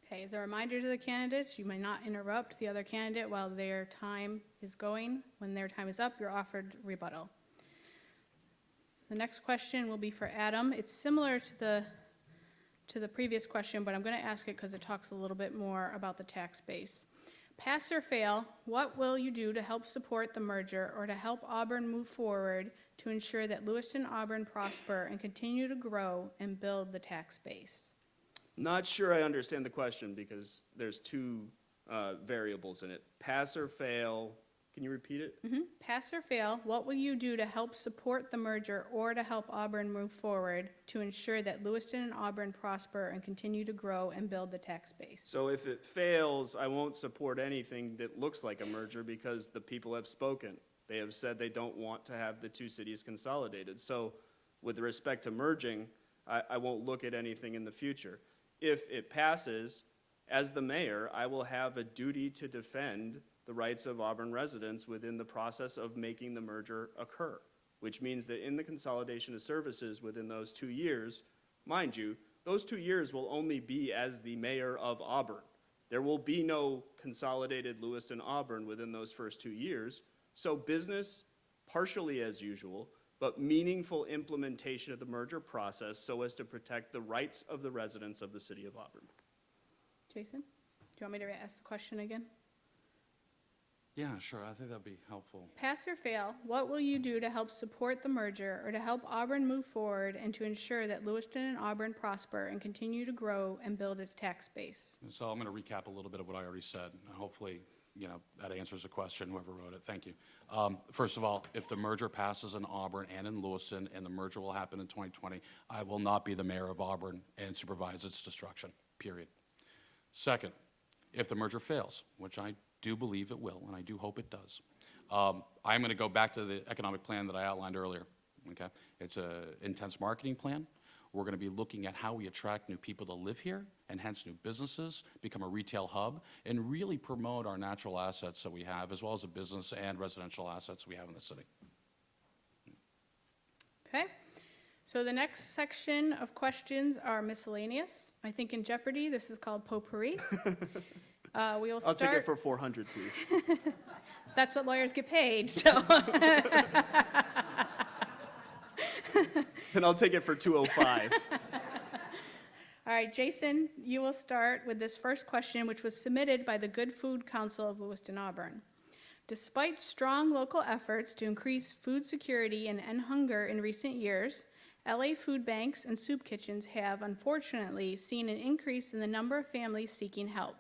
Okay, as a reminder to the candidates, you may not interrupt the other candidate while their time is going. When their time is up, you're offered rebuttal. The next question will be for Adam. It's similar to the previous question, but I'm going to ask it because it talks a little bit more about the tax base. Pass or fail, what will you do to help support the merger or to help Auburn move forward to ensure that Lewiston-Auburn prosper and continue to grow and build the tax base? Not sure I understand the question because there's two variables in it. Pass or fail, can you repeat it? Pass or fail, what will you do to help support the merger or to help Auburn move forward to ensure that Lewiston and Auburn prosper and continue to grow and build the tax base? So if it fails, I won't support anything that looks like a merger because the people have spoken. They have said they don't want to have the two cities consolidated. So with respect to merging, I won't look at anything in the future. If it passes, as the mayor, I will have a duty to defend the rights of Auburn residents within the process of making the merger occur, which means that in the consolidation of services within those 2 years, mind you, those 2 years will only be as the mayor of Auburn. There will be no consolidated Lewiston-Auburn within those first 2 years, so business partially as usual, but meaningful implementation of the merger process so as to protect the rights of the residents of the city of Auburn. Jason, do you want me to ask the question again? Yeah, sure. I think that'd be helpful. Pass or fail, what will you do to help support the merger or to help Auburn move forward and to ensure that Lewiston and Auburn prosper and continue to grow and build its tax base? So I'm going to recap a little bit of what I already said. Hopefully, that answers the question, whoever wrote it. Thank you. First of all, if the merger passes in Auburn and in Lewiston, and the merger will happen in 2020, I will not be the mayor of Auburn and supervise its destruction, period. Second, if the merger fails, which I do believe it will, and I do hope it does, I'm going to go back to the economic plan that I outlined earlier. Okay? It's an intense marketing plan. We're going to be looking at how we attract new people to live here, and hence new businesses, become a retail hub, and really promote our natural assets that we have, as well as the business and residential assets we have in the city. Okay, so the next section of questions are miscellaneous. I think in Jeopardy, this is called potpourri. We'll I'll start. take it for 400, please. That's what lawyers get paid, so. And I'll take it for 205. All right, Jason, you will start with this first question, which was submitted by the Good Food Council of Lewiston-Auburn. Despite strong local efforts to increase food security and end hunger in recent years, LA food banks and soup kitchens have, unfortunately, seen an increase in the number of families seeking help.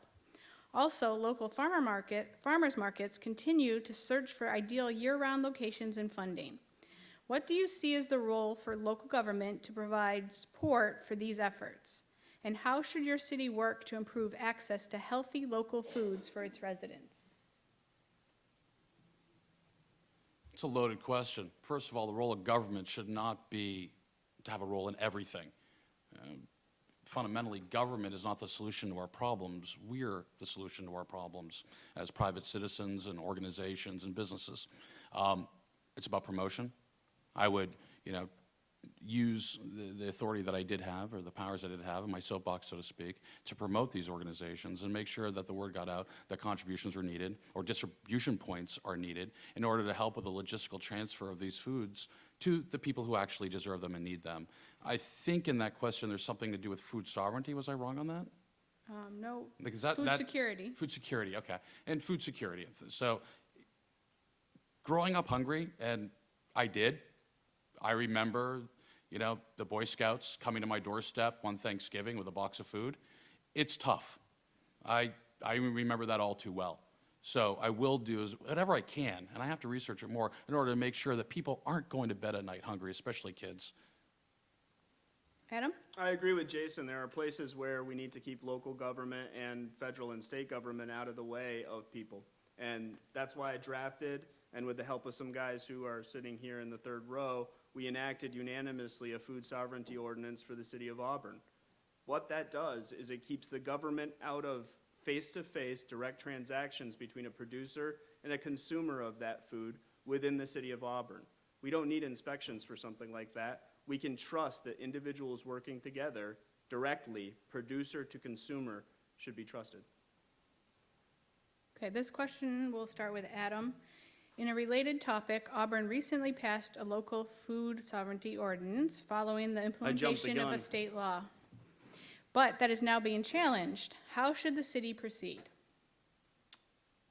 Also, local farmers markets continue to search for ideal year-round locations and funding. What do you see as the role for local government to provide support for these efforts? And how should your city work to improve access to healthy local foods for its residents? It's a loaded question. First of all, the role of government should not be to have a role in everything. fundamentally, government is not the solution to our problems. We're the solution to our problems as private citizens and organizations and businesses. It's about promotion. I would, use the authority that I did have, or the powers I did have in my soapbox, so to speak, to promote these organizations and make sure that the word got out that contributions were needed or distribution points are needed in order to help with the logistical transfer of these foods to the people who actually deserve them and need them. I think in that question there's something to do with food sovereignty. Was I wrong on that? No, Because food security. Food security, okay. And food security. So growing up hungry, and I did, I remember, the Boy Scouts coming to my doorstep one Thanksgiving with a box of food. It's tough. I remember that all too well. So I will do whatever I can, and I have to research it more in order to make sure that people aren't going to bed at night hungry, especially kids. Adam? I agree with Jason. There are places where we need to keep local government and federal and state government out of the way of people. And that's why I drafted, and with the help of some guys who are sitting here in the third row, we enacted unanimously a food sovereignty ordinance for the city of Auburn. What that does is it keeps the government out of face-to-face direct transactions between a producer and a consumer of that food within the city of Auburn. We don't need inspections for something like that. We can trust that individuals working together directly, producer to consumer, should be trusted. Okay, this question will start with Adam. In a related topic, Auburn recently passed a local food sovereignty ordinance following the implementation of a state law. But that is now being challenged. How should the city proceed?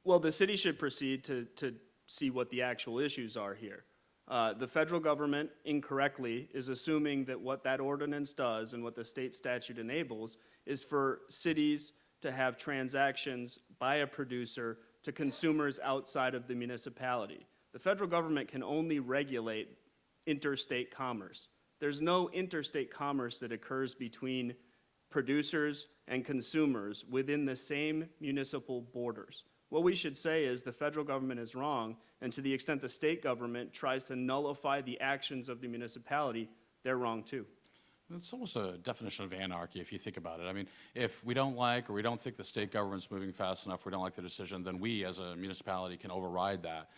Well, the city should proceed to see what the actual issues are here. The federal government incorrectly is assuming that what that ordinance does and what the state statute enables is for cities to have transactions by a producer to consumers outside of the municipality. The federal government can only regulate interstate commerce. There's no interstate commerce that occurs between producers and consumers within the same municipal borders. What we should say is the federal government is wrong, and to the extent the state government tries to nullify the actions of the municipality, they're wrong too. It's almost a definition of anarchy if you think about it. I mean, if we don't like or we don't think the state government's moving fast enough, we don't like the decision, then we as a municipality can override that.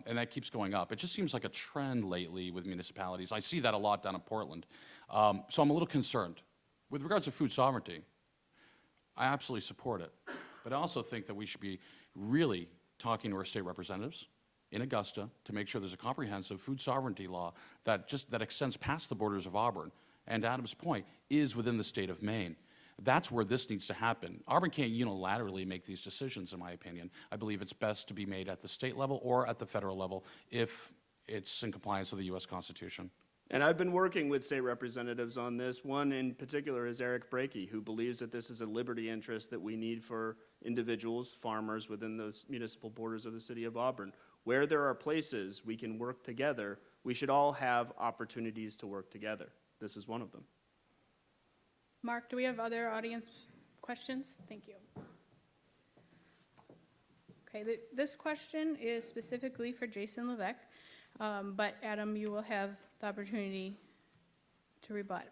And that keeps going up. It just seems like a trend lately with municipalities. I see that a lot down in Portland. So I'm a little concerned. With regards to food sovereignty, I absolutely support it. But I also think that we should be really talking to our state representatives in Augusta to make sure there's a comprehensive food sovereignty law that extends past the borders of Auburn, and Adam's point, is within the state of Maine. That's where this needs to happen. Auburn can't unilaterally make these decisions, in my opinion. I believe it's best to be made at the state level or at the federal level if it's in compliance with the U.S. Constitution. And I've been working with state representatives on this. One in particular is Eric Brakey, who believes that this is a liberty interest that we need for individuals, farmers within the municipal borders of the city of Auburn. Where there are places we can work together, we should all have opportunities to work together. This is one of them. Mark, do we have other audience questions? Thank you. Okay, this question is specifically for Jason Levesque, but Adam, you will have the opportunity to rebut.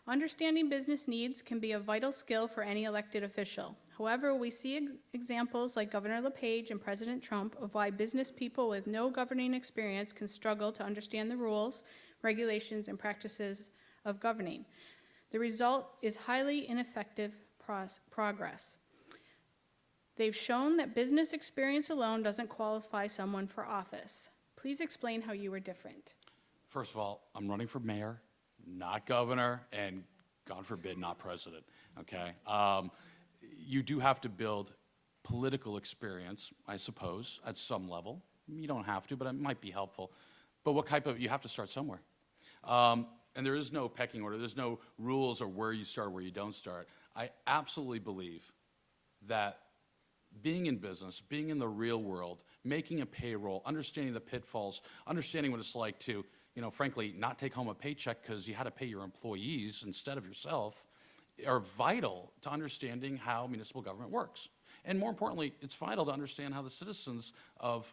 Understanding business needs can be a vital skill for any elected official. However, we see examples like Governor LePage and President Trump of why business people with no governing experience can struggle to understand the rules, regulations, and practices of governing. The result is highly ineffective progress. They've shown that business experience alone doesn't qualify someone for office. Please explain how you were different. First of all, I'm running for mayor, not governor, and God forbid, not president, okay? You do have to build political experience, I suppose, at some level. You don't have to, but it might be helpful. But what type of, you have to start somewhere. And there is no pecking order. There's no rules or where you start, where you don't start. I absolutely believe that being in business, being in the real world, making a payroll, understanding the pitfalls, understanding what it's like to, frankly, not take home a paycheck because you had to pay your employees instead of yourself, are vital to understanding how municipal government works. And more importantly, it's vital to understand how the citizens of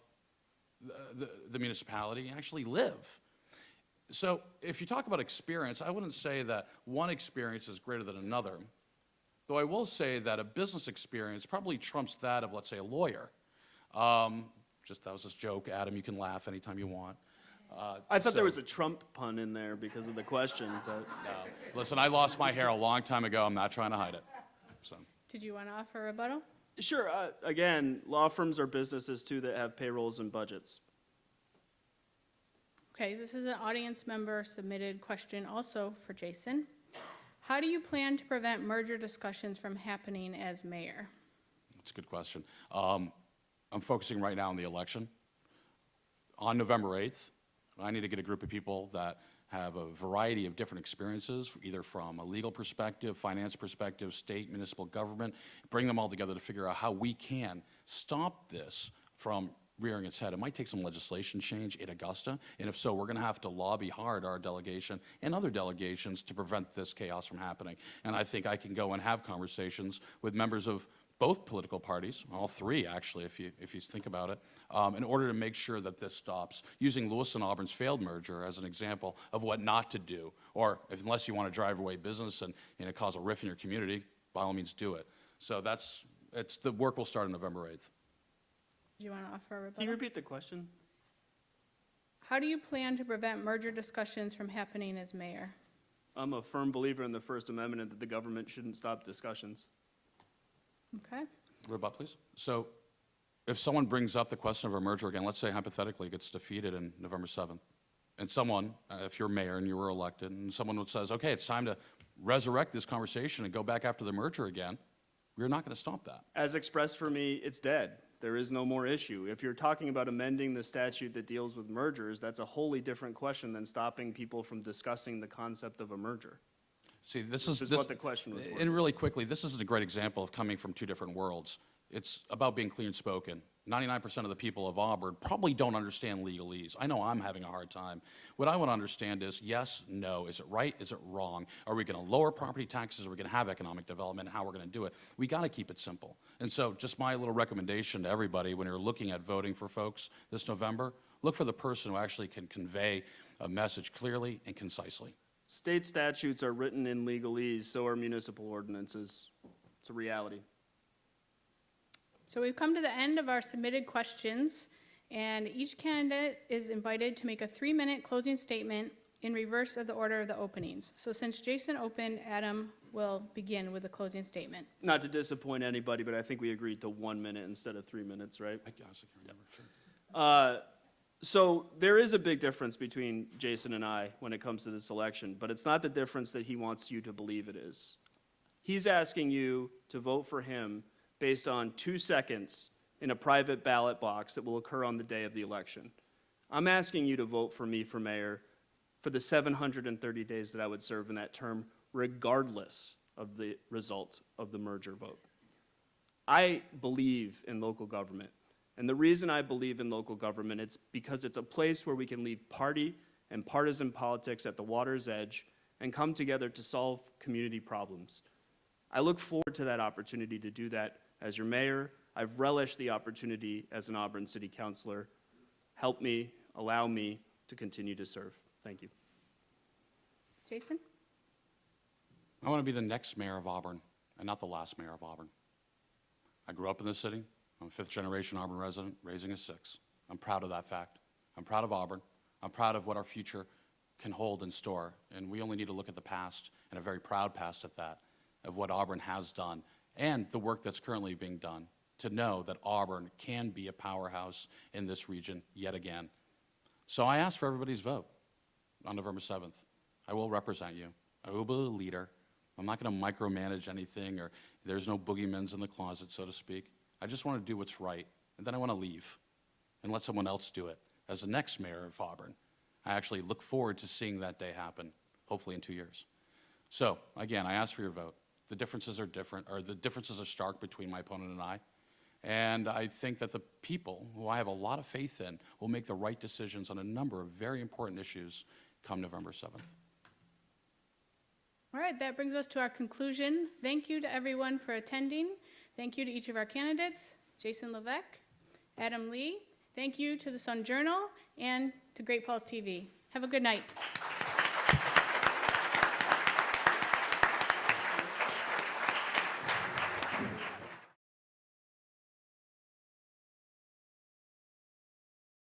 the municipality actually live. So if you talk about experience, I wouldn't say that one experience is greater than another. Though I will say that a business experience probably trumps that of, let's say, a lawyer. That was this joke, Adam. You can laugh anytime you want. I thought there so- was a Trump pun in there because of the question, but Listen, I lost my hair a long time ago. I'm not trying to hide it. So, Did you want to offer a rebuttal? sure. Again, law firms are businesses too that have payrolls and budgets. Okay, this is an audience member submitted question also for Jason. How do you plan to prevent merger discussions from happening as mayor? that's a good question. I'm focusing right now on the election. On November 8th, I need to get a group of people that have a variety of different experiences, either from a legal perspective, finance perspective, state, municipal government, bring them all together to figure out how we can stop this from rearing its head. It might take some legislation change in Augusta, and if so, we're going to have to lobby hard, our delegation and other delegations, to prevent this chaos from happening. And I think I can go and have conversations with members of both political parties, all three actually, if you think about it, in order to make sure that this stops. Using Lewis and Auburn's failed merger as an example of what not to do, or unless you want to drive away business and cause a rift in your community, by all means do it. So the work will start on November 8th. Do you want to offer a rebuttal? Can you repeat the question? How do you plan to prevent merger discussions from happening as mayor? I'm a firm believer in the First Amendment and that the government shouldn't stop discussions. Okay. Rebut, please. So if someone brings up the question of a merger again, let's say hypothetically it gets defeated in November 7th, and someone, if you're mayor and you were elected, and someone says, okay, it's time to resurrect this conversation and go back after the merger again, we're not going to stop that. As expressed for me, it's dead. There is no more issue. If you're talking about amending the statute that deals with mergers, that's a wholly different question than stopping people from discussing the concept of a merger. See, this Which is what the question was for. And really quickly, this is a great example of coming from two different worlds. It's about being clear and spoken. 99% of the people of Auburn probably don't understand legalese. I know I'm having a hard time. What I want to understand is yes, no. Is it right? Is it wrong? Are we going to lower property taxes? Are we going to have economic development? And how we're going to do it? We got to keep it simple. And so just my little recommendation to everybody when you're looking at voting for folks this November, look for the person who actually can convey a message clearly and concisely. State statutes are written in legalese, so are municipal ordinances. It's a reality. So we've come to the end of our submitted questions, and each candidate is invited to make a 3-minute closing statement in reverse of the order of the openings. So since Jason opened, Adam will begin with a closing statement. Not to disappoint anybody, but I think we agreed to 1 minute instead of 3 minutes, right? I honestly can't remember. Sure. So there is a big difference between Jason and I when it comes to this election, but it's not the difference that he wants you to believe it is. He's asking you to vote for him based on 2 seconds in a private ballot box that will occur on the day of the election. I'm asking you to vote for me for mayor for the 730 days that I would serve in that term, regardless of the result of the merger vote. I believe in local government. And the reason I believe in local government, it's because it's a place where we can leave party and partisan politics at the water's edge and come together to solve community problems. I look forward to that opportunity to do that as your mayor. I've relished the opportunity as an Auburn City Councilor. Help me, allow me to continue to serve. Thank you. Jason? I want to be the next mayor of Auburn and not the last mayor of Auburn. I grew up in this city. I'm a 5th-generation Auburn resident, raising a 6. I'm proud of that fact. I'm proud of Auburn. I'm proud of what our future can hold in store. And we only need to look at the past, and a very proud past at that, of what Auburn has done and the work that's currently being done to know that Auburn can be a powerhouse in this region yet again. So I ask for everybody's vote on November 7th. I will represent you. I will be a leader. I'm not going to micromanage anything, or there's no boogeymans in the closet, so to speak. I just want to do what's right, and then I want to leave and let someone else do it. As the next mayor of Auburn, I actually look forward to seeing that day happen, hopefully in 2 years. So, again, I ask for your vote. The differences are different, or the differences are stark between my opponent and I. And I think that the people, who I have a lot of faith in, will make the right decisions on a number of very important issues come November 7th. All right, that brings us to our conclusion. Thank you to everyone for attending. Thank you to each of our candidates, Jason Levesque, Adam Lee. Thank you to the Sun Journal and to Great Falls TV. Have a good night.